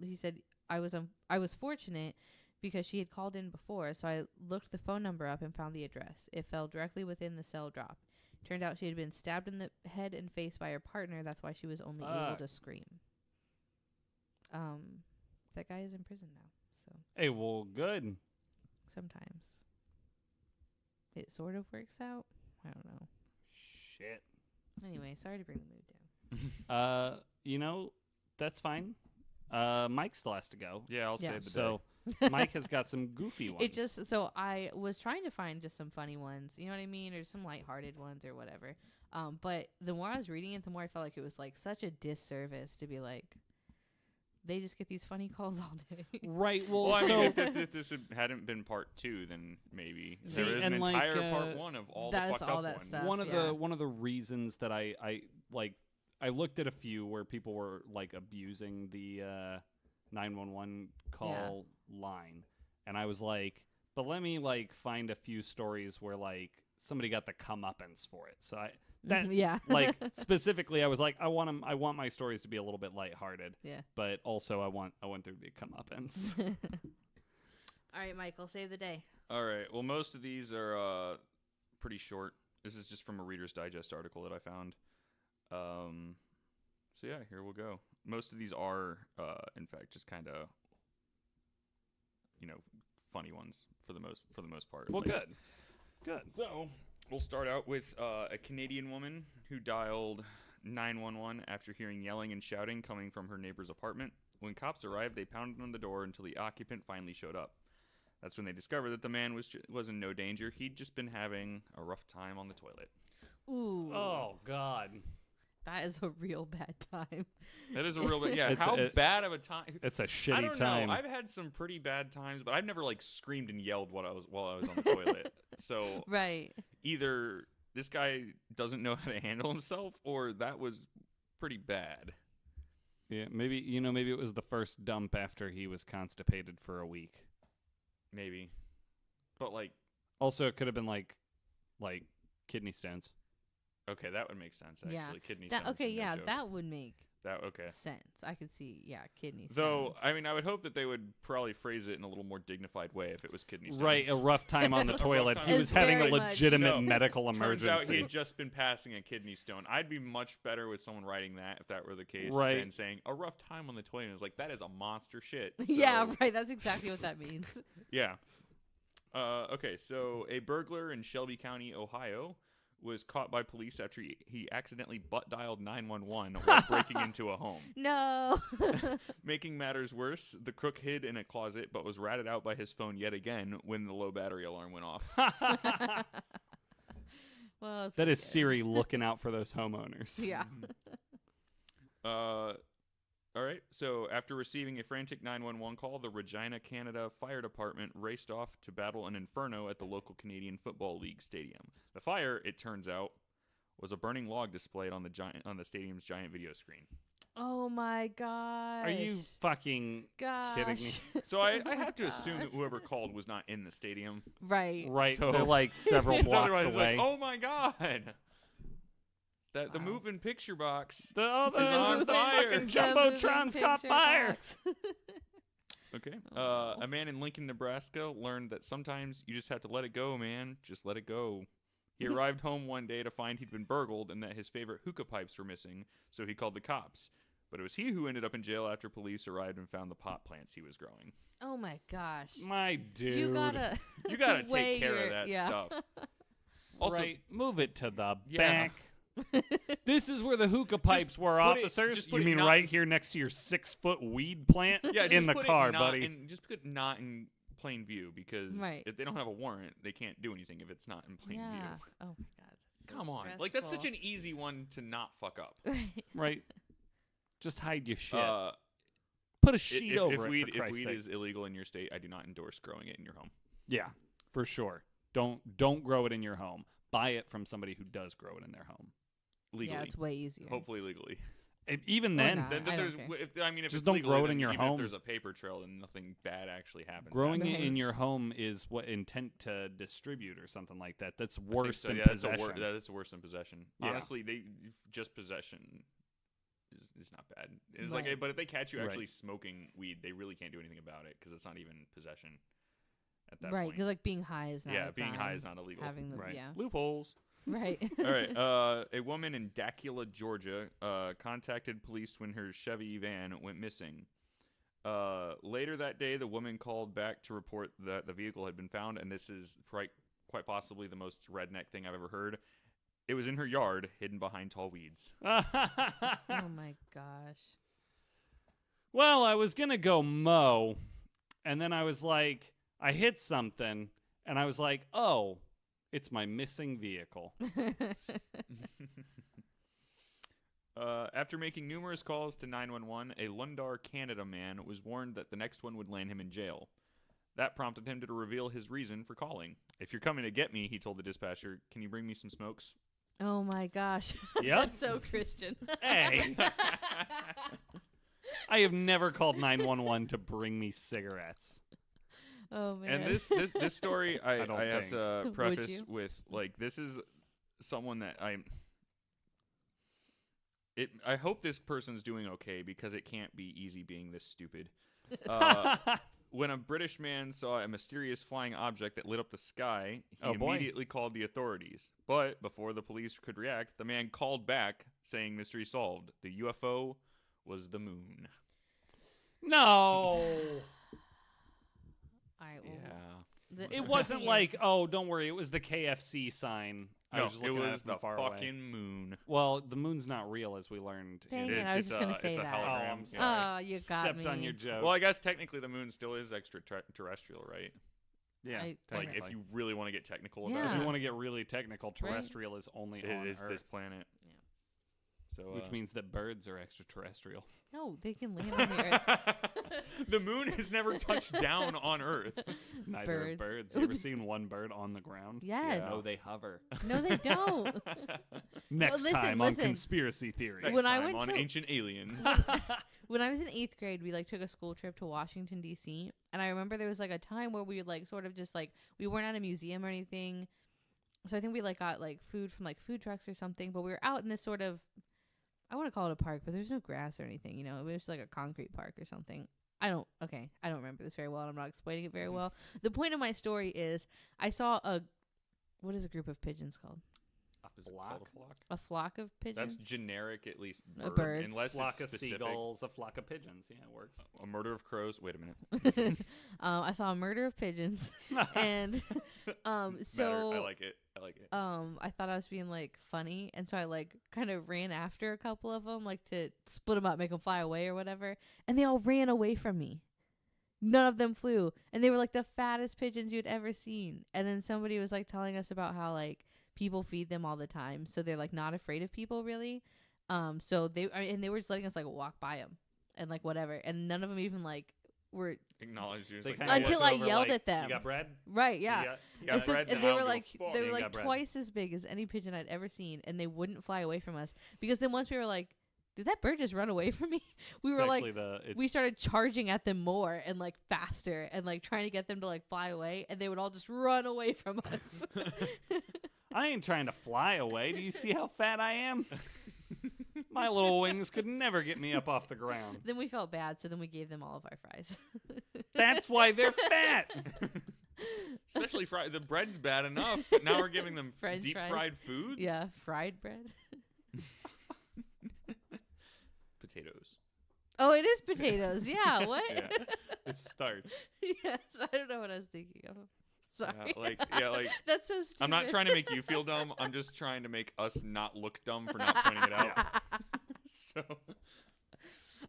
He said I was fortunate because she had called in before, so I looked the phone number up and found the address. It fell directly within the cell drop. Turned out she had been stabbed in the head and face by her partner. That's why she was only able to scream. That guy is in prison now. So Hey, well, good. sometimes it sort of works out. I don't know. Shit. Anyway, sorry to bring the mood down. That's fine. Mike still has to go. Yeah, I'll Yeah. save the So Mike has got some goofy ones. So I was trying to find just some funny ones, you know what I mean, or some lighthearted ones or whatever. But the more I was reading it, the more I felt like it was like such a disservice to be like, they just get these funny calls all day. Right. Well, Well, I so mean, if this hadn't been part 2, then maybe See, there is an and entire part 1 of all the that's fucked all up that ones. stuff. one of the reasons that I looked at a few where people were like abusing the 911 call line, and I was like, but let me like find a few stories where like somebody got the comeuppance for it. So like specifically, I was like, I want my stories to be a little bit lighthearted. Yeah. But also I want there to be a comeuppance. All right, Michael, save the day. All right. Well, most of these are pretty short. This is just from a Reader's Digest article that I found. So yeah, here we'll go. Most of these are, in fact, just kind of, funny ones for the most part. Well, Like, good. Good. So we'll start out with a Canadian woman who dialed 911 after hearing yelling and shouting coming from her neighbor's apartment. When cops arrived, they pounded on the door until the occupant finally showed up. That's when they discovered that the man was in no danger. He'd just been having a rough time on the toilet. Ooh. Oh, God. That is a real bad time. That is a real bad. Yeah, It's how bad of a time? It's a I shitty don't time. know. I've had some pretty bad times, but I've never like screamed and yelled while I was on the toilet. So Right. either this guy doesn't know how to handle himself, or that was pretty bad. Yeah, maybe it was the first dump after he was constipated for a week. Maybe, but like, Also, it could have been like kidney stones. okay, that would make sense actually. Yeah. Kidney That, stones. okay, and no yeah, joke. that would make okay. sense. I could see, kidney Though, stones. I mean, I would hope that they would probably phrase it in a little more dignified way if it was kidney stones. Right, a rough time on the toilet. time He on was the having a toilet. Very much. legitimate No. medical Turns out he emergency. had just been passing a kidney stone. I'd be much better with someone writing that if that were the case Right. than saying a rough time on the toilet. It's like, that is a monster shit. Yeah, So, right. That's exactly what that means. Yeah. Okay, so a burglar in Shelby County, Ohio, was caught by police after he accidentally butt dialed 911 while breaking into a home. No. Making matters worse, the crook hid in a closet but was ratted out by his phone yet again when the low battery alarm went off. Well, that's That pretty is good. Siri looking out for those homeowners. Yeah. All right, so after receiving a frantic 911 call, the Regina, Canada Fire Department raced off to battle an inferno at the local Canadian Football League stadium. The fire, it turns out, was a burning log displayed on the stadium's giant video screen. Oh my gosh. Are you fucking kidding me? So I have to assume that whoever called was not in the stadium. Right. Right, So- they're like several Because blocks otherwise it's away. like, oh my god! The Wow. moving picture box. The It's on moving- fire. fucking the Jumbotron's moving caught picture fire. box. Okay. Oh. A man in Lincoln, Nebraska learned that sometimes you just have to let it go, man. Just let it go. He arrived home one day to find he'd been burgled and that his favorite hookah pipes were missing, so he called the cops. But it was he who ended up in jail after police arrived and found the pot plants he was growing. Oh my gosh. My dude. You gotta. You gotta weigh take care your- of that yeah. stuff. Also, right, move it to the Yeah. back. This is where the hookah pipes were, put it- officers. just put You it mean not- right here next to your 6-foot weed plant? yeah, just in the put it car, not buddy. just put it not in plain view because Right. if they don't have a warrant, they can't do anything if it's not in plain Yeah. view. Oh my god. That's so Come on, like that's such stressful. an easy one to not fuck up. Right. Right. Just hide your shit. Uh, Put a sheet if over weed, it, for Christ's weed sake. is illegal in your state, I do not endorse growing it in your home. Yeah, for sure. Don't grow it in your home. Buy it from somebody who does grow it in their home. Legally, Yeah, it's way easier. hopefully legally. Even Or then, not. Then I don't there's, care. if Just it's don't legal, grow it then in your even home. If there's a paper trail, then nothing bad actually happens. growing Right. it in your home is what intent to distribute or something like that. That's I think worse so, than yeah, possession. That's worse than possession. Yeah. Honestly, just possession is not bad. It's Right. like, but if they catch you Right. actually smoking weed, they really can't do anything about it because it's not even possession at that Right, point. because like being high is not. Yeah, a being high crime. is not illegal. Having the Right. yeah. Loopholes. Right. All right. A woman in Dacula, Georgia, contacted police when her Chevy van went missing. Later that day, the woman called back to report that the vehicle had been found, and this is quite possibly the most redneck thing I've ever heard. It was in her yard, hidden behind tall weeds. Oh my gosh. Well, I was gonna go mow, and then I was like, I hit something, and I was like, oh, it's my missing vehicle. After making numerous calls to 911, a Lundar, Canada man was warned that the next one would land him in jail. That prompted him to reveal his reason for calling. If you're coming to get me, he told the dispatcher, can you bring me some smokes? Oh my gosh. Yep. That's so Christian. Hey, I have never called 911 to bring me cigarettes. Oh man. And this story, I don't have think. to Would preface you? with, like, this is someone that I hope this person's doing okay because it can't be easy being this stupid. When a British man saw a mysterious flying object that lit up the sky, he Oh, boy. immediately called the authorities. But before the police could react, the man called back saying mystery solved. The UFO was the moon. No. All right. Well, Yeah. It wasn't like, oh, don't worry, it was the KFC sign. I No, was just it looking at was from the far fucking away. moon. Well, the moon's not real, as we learned. Dang It it, is. I was It's just gonna a- say it's a that. hologram. Oh, I'm Yeah. sorry. You got Stepped me. on your joke. Well, I guess technically the moon still is extraterrestrial, right? yeah. I- Like technically. if you really want to get technical Yeah. If about you it, want to get really technical, terrestrial is only it on is Earth, this planet. Yeah. So, which means that birds are extraterrestrial. No, they can land on the Earth. the moon has never touched down on Earth. Neither have Birds. birds. You ever seen one bird on the ground? Yes. No, they hover. No, they don't. Next listen, time listen. on Conspiracy Theories. Next When I time went on to- Ancient Aliens. When I was in 8th grade, we took a school trip to Washington D.C. and I remember there was a time where we would sort of just we weren't at a museum or anything, so I think we got food from food trucks or something. But we were out in this sort of, I want to call it a park, but there's no grass or anything. It was just a concrete park or something. I don't remember this very well, and I'm not explaining it very well. The point of my story is I saw what is a group of pigeons called? Is it flock? called a flock? A flock of pigeons. That's generic, at least. Birds. Unless Flock it's of specific. seagulls, a flock of pigeons. Yeah, it works. A murder of crows. Wait a minute. I saw a murder of pigeons, and so Better. I like it. I thought I was being funny, and so I kind of ran after a couple of them, to split them up, make them fly away or whatever, and they all ran away from me. None of them flew, and they were the fattest pigeons you'd ever seen. And then somebody was telling us about how people feed them all the time, so they're not afraid of people really. So they were just letting us walk by them and whatever, and none of them even were Acknowledge you. They Like, kinda Until looked I over yelled like, at them. You got bread? right. Yeah. You got And, so, bread, and then they I were don't give a fuck. they You were got bread. twice as big as any pigeon I'd ever seen, and they wouldn't fly away from us because then once we were did that bird just run away from me? We It's were actually we started charging at them more and faster and trying to get them to fly away, and they would all just run away from us. I ain't trying to fly away. Do you see how fat I am? My little wings could never get me up off the ground. Then we felt bad, so then we gave them all of our fries. That's why they're fat. Especially fried. The bread's bad enough, but now we're giving them French deep fries. fried foods. Yeah, fried bread. Potatoes. Oh, it is potatoes. Yeah, what? Yeah. It's starch. Yes, I don't know what I was thinking of. Sorry. Yeah, That's so stupid. I'm not trying to make you feel dumb. I'm just trying to make us not look dumb for not pointing it out. So,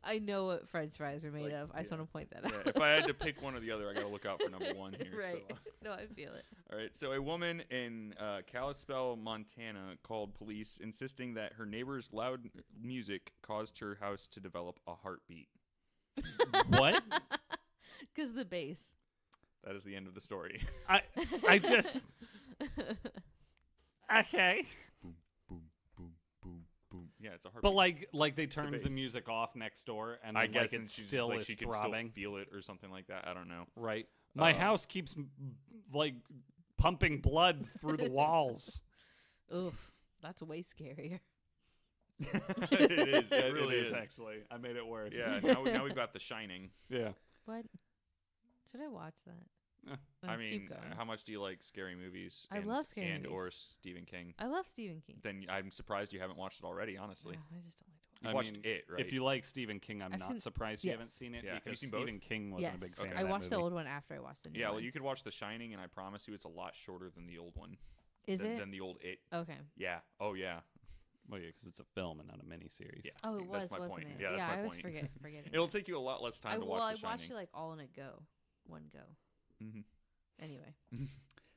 I know what French fries are made of. I just yeah. want to point that yeah, out. if I had to pick one or the other, I got to look out for number one here. Right. So. No, I feel it. All right. So a woman in Kalispell, Montana, called police, insisting that her neighbor's loud music caused her house to develop a heartbeat. What? Because the bass. That is the end of the story. I just... Okay. Boom, boom, boom, boom, boom. Yeah, it's a heartbeat. But like they turned the bass. music off next door, and I then, guess it and she's still just, is she can throbbing. still feel it or something like that. I don't know. Right. My house keeps pumping blood through the walls. Oof. That's way scarier. It is. It really is. actually. I made it worse. Yeah. Now we've got The Shining. Yeah. What? Should I watch that? I Keep mean, going. how much do you like scary movies? I love scary and movies. or Stephen King? I love Stephen King. Then I'm surprised you haven't watched it already. Honestly, Yeah, I just don't like to watch. you I watched mean, it, right? If you like Stephen King, I'm I've not seen- surprised you yes. haven't seen it Yeah. Have you because seen both? Stephen King wasn't Yes. a big fan Okay. of I that watched the movie. old one after I watched the new yeah, one. well, you could watch The Shining, and I promise you, it's a lot shorter than the old one. Is it? Than the old It? Okay. Yeah. Oh yeah. Well, yeah, because it's a film and not a miniseries. Yeah. Oh, it was, That's my wasn't point. it? Yeah, that's my I always point. forgetting. It'll take you a lot less time to watch The I Shining. watched it all in a go. One go. Mm-hmm. Anyway.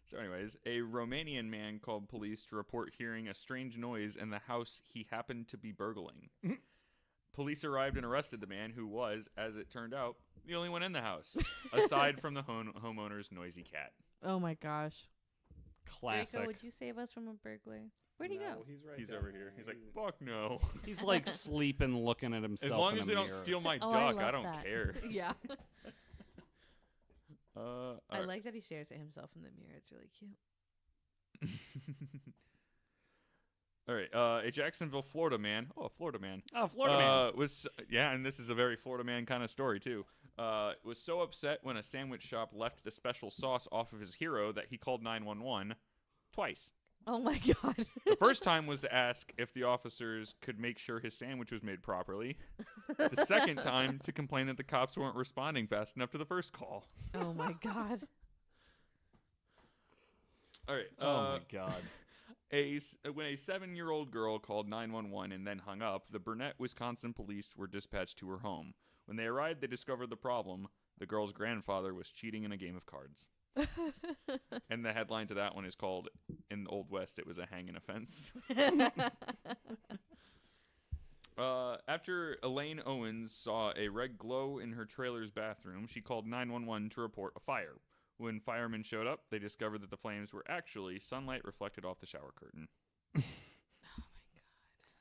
So, anyways, a Romanian man called police to report hearing a strange noise in the house he happened to be burgling. Police arrived and arrested the man, who was, as it turned out, the only one in the house, aside from the homeowner's noisy cat. Oh my gosh. Classic. Draco, would you save us from a burglar? Where'd he go? He's right He's down over there. here. He's like, fuck no. He's like sleeping, looking at himself. As long in as a they don't mirror. steal my Oh, duck, love I don't that. care. Yeah. All I right. like that he stares at himself in the mirror. It's really cute. All right, a Jacksonville, Florida man. Oh, a Florida man. Oh, Florida man. Yeah, and this is a very Florida man kind of story too. Was so upset when a sandwich shop left the special sauce off of his hero that he called 911 twice. Oh my god. The first time was to ask if the officers could make sure his sandwich was made properly. The second time to complain that the cops weren't responding fast enough to the first call. Oh my god. All right. Oh my god. When a 7-year-old girl called 911 and then hung up, the Burnett, Wisconsin police were dispatched to her home. When they arrived, they discovered the problem. The girl's grandfather was cheating in a game of cards. And the headline to that one is called, in the Old West, it was a hanging offense. After Elaine Owens saw a red glow in her trailer's bathroom, she called 911 to report a fire. When firemen showed up, they discovered that the flames were actually sunlight reflected off the shower curtain. Oh my god.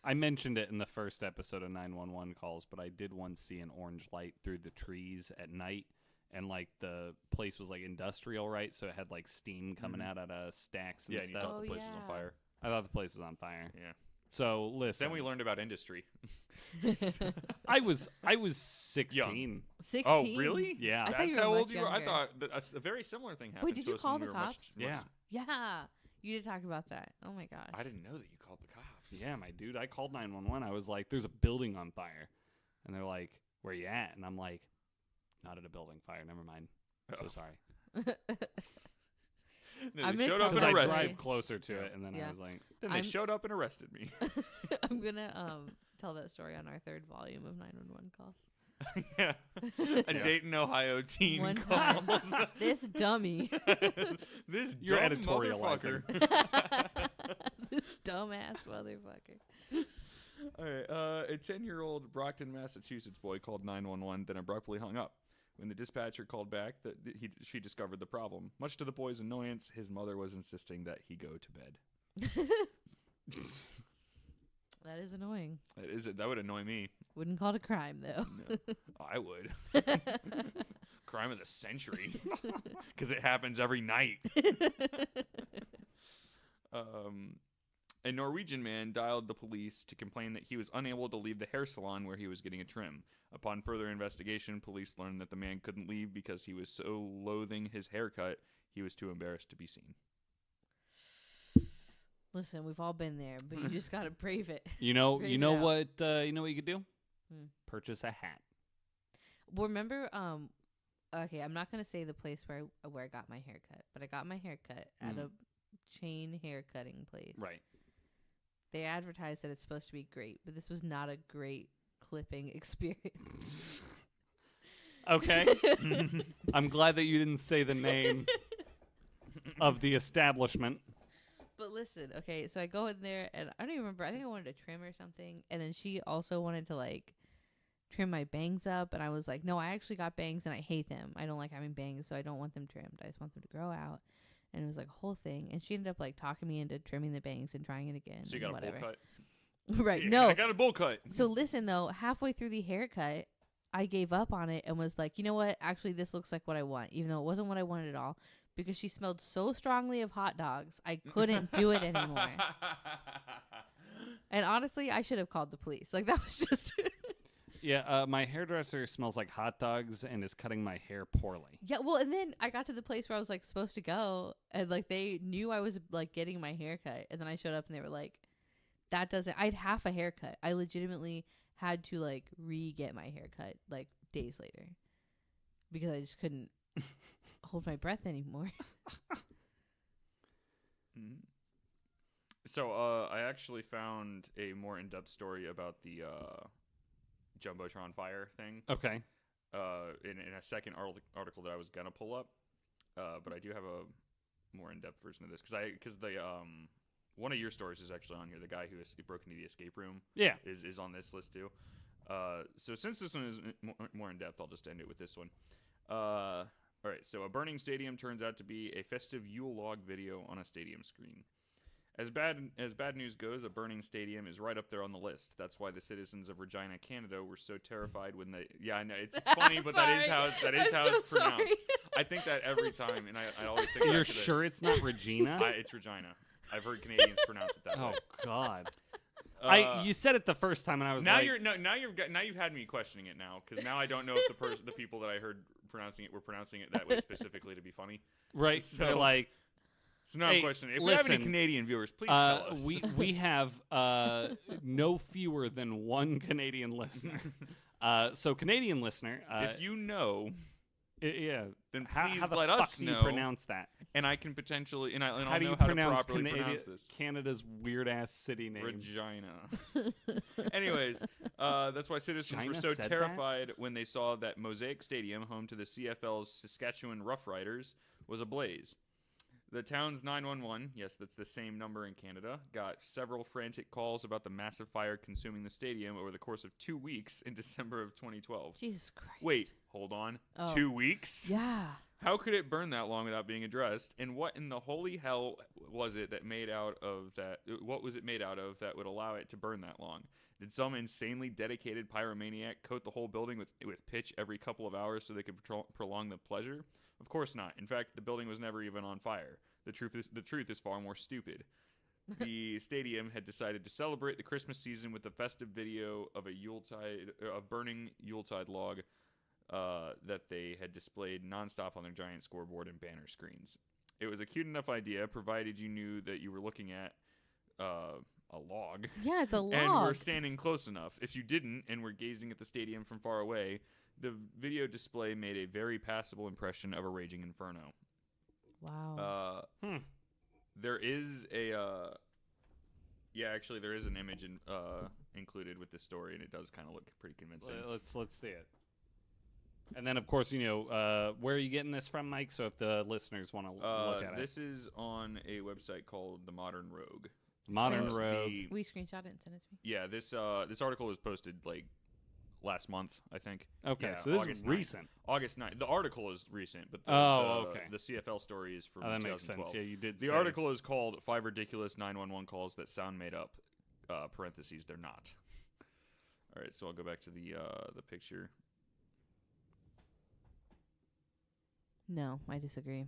I mentioned it in the first episode of 911 calls, but I did once see an orange light through the trees at night, and like the place was like industrial, right? So it had like steam coming out of stacks and Yeah, and you stuff. thought the place was on fire. I thought the place was on fire. Yeah. So listen. Then we learned about industry. I was 16. 16. Oh, really? Yeah. I thought That's you were how old much you were. I younger. thought that a very similar thing happened. Wait, did to you us call when we the were much- cops? Yeah. Yeah. You did talk about that. Oh my gosh. I didn't know that you called the cops. Yeah, my dude. I called 911. I was like, "There's a building on fire," and they're like, "Where you at?" And I'm like, "Not at a building fire. Never mind. I'm so sorry." Then I'm they gonna showed up tell and Because I the arrested. drive closer to it, and then Yeah. I was like, Then they I'm- showed up and arrested me. I'm gonna tell that story on our 3rd volume of 911 calls. Yeah. A Dayton, Ohio teen One called. time, this dummy, This You're dumb editorializing. motherfucker. this dumbass motherfucker. All right. A 10-year-old Brockton, Massachusetts boy called 911, then abruptly hung up. When the dispatcher called back, she discovered the problem. Much to the boy's annoyance, his mother was insisting that he go to bed. That is annoying. That would annoy me. Wouldn't call it a crime though. No, I would. Crime of the century, because it happens every night. A Norwegian man dialed the police to complain that he was unable to leave the hair salon where he was getting a trim. Upon further investigation, police learned that the man couldn't leave because he was so loathing his haircut, he was too embarrassed to be seen. Listen, we've all been there, but you just gotta brave it. You know Brave it what? out. You know what you could do? Hmm. Purchase a hat. Well, remember, okay, I'm not gonna say the place where I got my haircut, but I got my haircut at a chain hair cutting place. Right. They advertised that it's supposed to be great, but this was not a great clipping experience. Okay. I'm glad that you didn't say the name of the establishment. But listen, okay, so I go in there, and I don't even remember. I think I wanted to trim or something, and then she also wanted to, like, trim my bangs up, and I was like, no, I actually got bangs, and I hate them. I don't like having bangs, so I don't want them trimmed. I just want them to grow out. And it was like a whole thing, and she ended up like talking me into trimming the bangs and trying it again. So you got whatever. a bowl cut? Right? Yeah, No. I got a bowl cut. So listen though, halfway through the haircut, I gave up on it and was like, you know what? Actually, this looks like what I want, even though it wasn't what I wanted at all, because she smelled so strongly of hot dogs, I couldn't do it anymore. And honestly, I should have called the police. Like that was just. Yeah, my hairdresser smells like hot dogs and is cutting my hair poorly. Yeah, well, and then I got to the place where I was like supposed to go, and like they knew I was like getting my haircut, and then I showed up and they were like, "That doesn't." I had half a haircut. I legitimately had to like re-get my haircut like days later because I just couldn't hold my breath anymore. So I actually found a more in-depth story about the Jumbotron fire thing. Okay. In a second article that I was gonna pull up, but I do have a more in-depth version of this because the one of your stories is actually on here. The guy who broke into the escape room, Yeah. is on this list too. So since this one is more in depth, I'll just end it with this one. All right. So a burning stadium turns out to be a festive Yule log video on a stadium screen. As bad news goes, a burning stadium is right up there on the list. That's why the citizens of Regina, Canada, were so terrified when they. Yeah, I know it's funny, but that is how it's pronounced. I think that every time, and I always think. You're back to sure it's not Regina? it's Regina. I've heard Canadians pronounce it that Oh way. God! You said it the first time, and I was now like, now you've had me questioning it now because now I don't know if the people that I heard pronouncing it were pronouncing it that way specifically to be funny. right? So- They're like, So now Hey, I'm questioning. If we have any listen, Canadian viewers, please tell us. we have no fewer than one Canadian listener. So Canadian listener, if you know, Yeah. then How please the let fuck us do you know. pronounce that? And I can potentially, and I'll How do know you how to pronounce properly pronounce this. Canada's weird ass city names? Regina. Anyways, that's why citizens were China so said that? terrified when they saw that Mosaic Stadium, home to the CFL's Saskatchewan Roughriders, was ablaze. The town's 911, yes, that's the same number in Canada, got several frantic calls about the massive fire consuming the stadium over the course of 2 weeks in December of 2012. Jesus Christ. Wait, hold on. Oh. 2 weeks? Yeah. How could it burn that long without being addressed? And what in the holy hell was it that made out of that? What was it made out of that would allow it to burn that long? Did some insanely dedicated pyromaniac coat the whole building with pitch every couple of hours so they could prolong the pleasure? Of course not. In fact, the building was never even on fire. The truth is far more stupid. The stadium had decided to celebrate the Christmas season with a festive video of a burning Yuletide log that they had displayed nonstop on their giant scoreboard and banner screens. It was a cute enough idea, provided you knew that you were looking at a log. Yeah, it's a log. And were standing close enough. If you didn't and were gazing at the stadium from far away, the video display made a very passable impression of a raging inferno. Wow. There is actually there is an image included with this story, and it does kind of look pretty convincing. Let's see it. And then, of course, where are you getting this from, Mike? So if the listeners want to look at it. This is on a website called The Modern Rogue. Modern Rogue. We screenshot it and sent it to me. Yeah, this article was posted like last month, I think. Okay, yeah, so this August is recent. August 9th. The article is recent, but okay. The CFL story is from that 2012. makes sense. Yeah, you did The article is called 5 Ridiculous 911 Calls That Sound Made Up, parentheses, they're not. All right, so I'll go back to the picture. No, I disagree.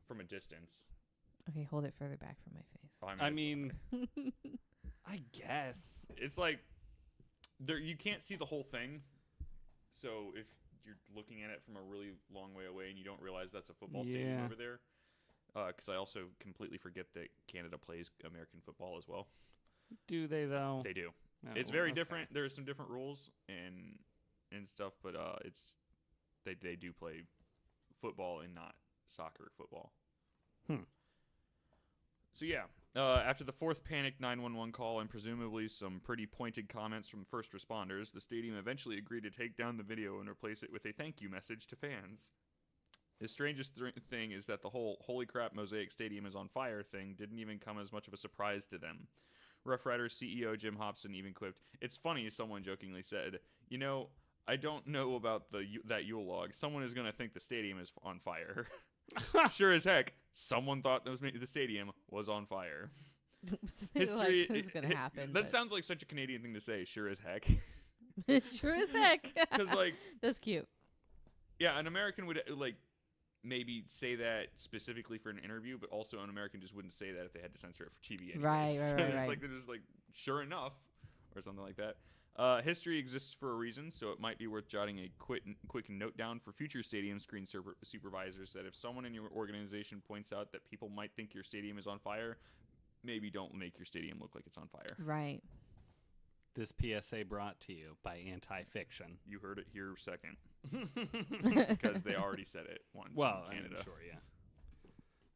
From a distance. Okay, hold it further back from my face. 5 I minutes mean, away. I guess. It's like you can't see the whole thing. So if you're looking at it from a really long way away and you don't realize that's a football stadium over there, because I also completely forget that Canada plays American football as well. Do they though? They do. Oh, It's very different. There are some different rules and stuff, but they do play football and not soccer football. So yeah, after the fourth panicked 911 call and presumably some pretty pointed comments from first responders, the stadium eventually agreed to take down the video and replace it with a thank you message to fans. The strangest thing is that the whole "holy crap, Mosaic Stadium is on fire" thing didn't even come as much of a surprise to them. Rough Riders CEO Jim Hobson even quipped, "It's funny," someone jokingly said, I don't know about that Yule log. Someone is going to think the stadium is on fire." Sure as heck, someone thought the stadium was on fire. History is going to happen. That sounds like such a Canadian thing to say. Sure as heck. Sure as heck. Because that's cute. Yeah, an American would maybe say that specifically for an interview, but also an American just wouldn't say that if they had to censor it for TV. Anyways. Right. They're just like, sure enough, or something like that. History exists for a reason, so it might be worth jotting a quick note down for future stadium screen supervisors that if someone in your organization points out that people might think your stadium is on fire, maybe don't make your stadium look like it's on fire. Right. This PSA brought to you by Anti-Fiction. You heard it here second. Because they already said it once in Canada. I'm sure,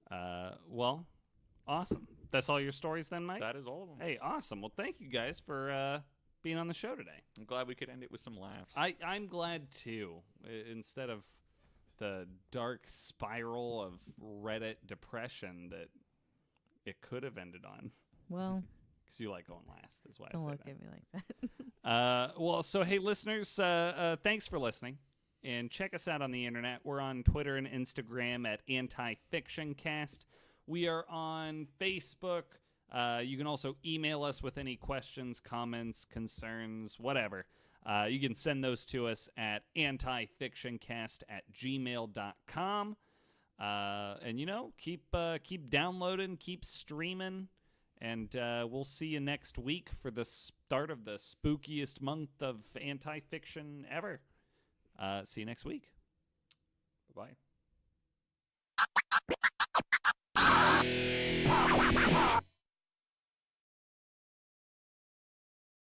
yeah. Well, awesome. That's all your stories then, Mike? That is all of them. Hey, awesome. Well, thank you guys for being on the show today. I'm glad we could end it with some laughs. I'm glad, too. Instead of the dark spiral of Reddit depression that it could have ended on. Well, because you like going last. That's why don't I say look that. at me like that. So hey, listeners, thanks for listening. And check us out on the internet. We're on Twitter and Instagram at Anti-FictionCast. We are on Facebook. You can also email us with any questions, comments, concerns, whatever. You can send those to us at antifictioncast@gmail.com. And, keep downloading, keep streaming. And we'll see you next week for the start of the spookiest month of anti-fiction ever. See you next week. Bye-bye.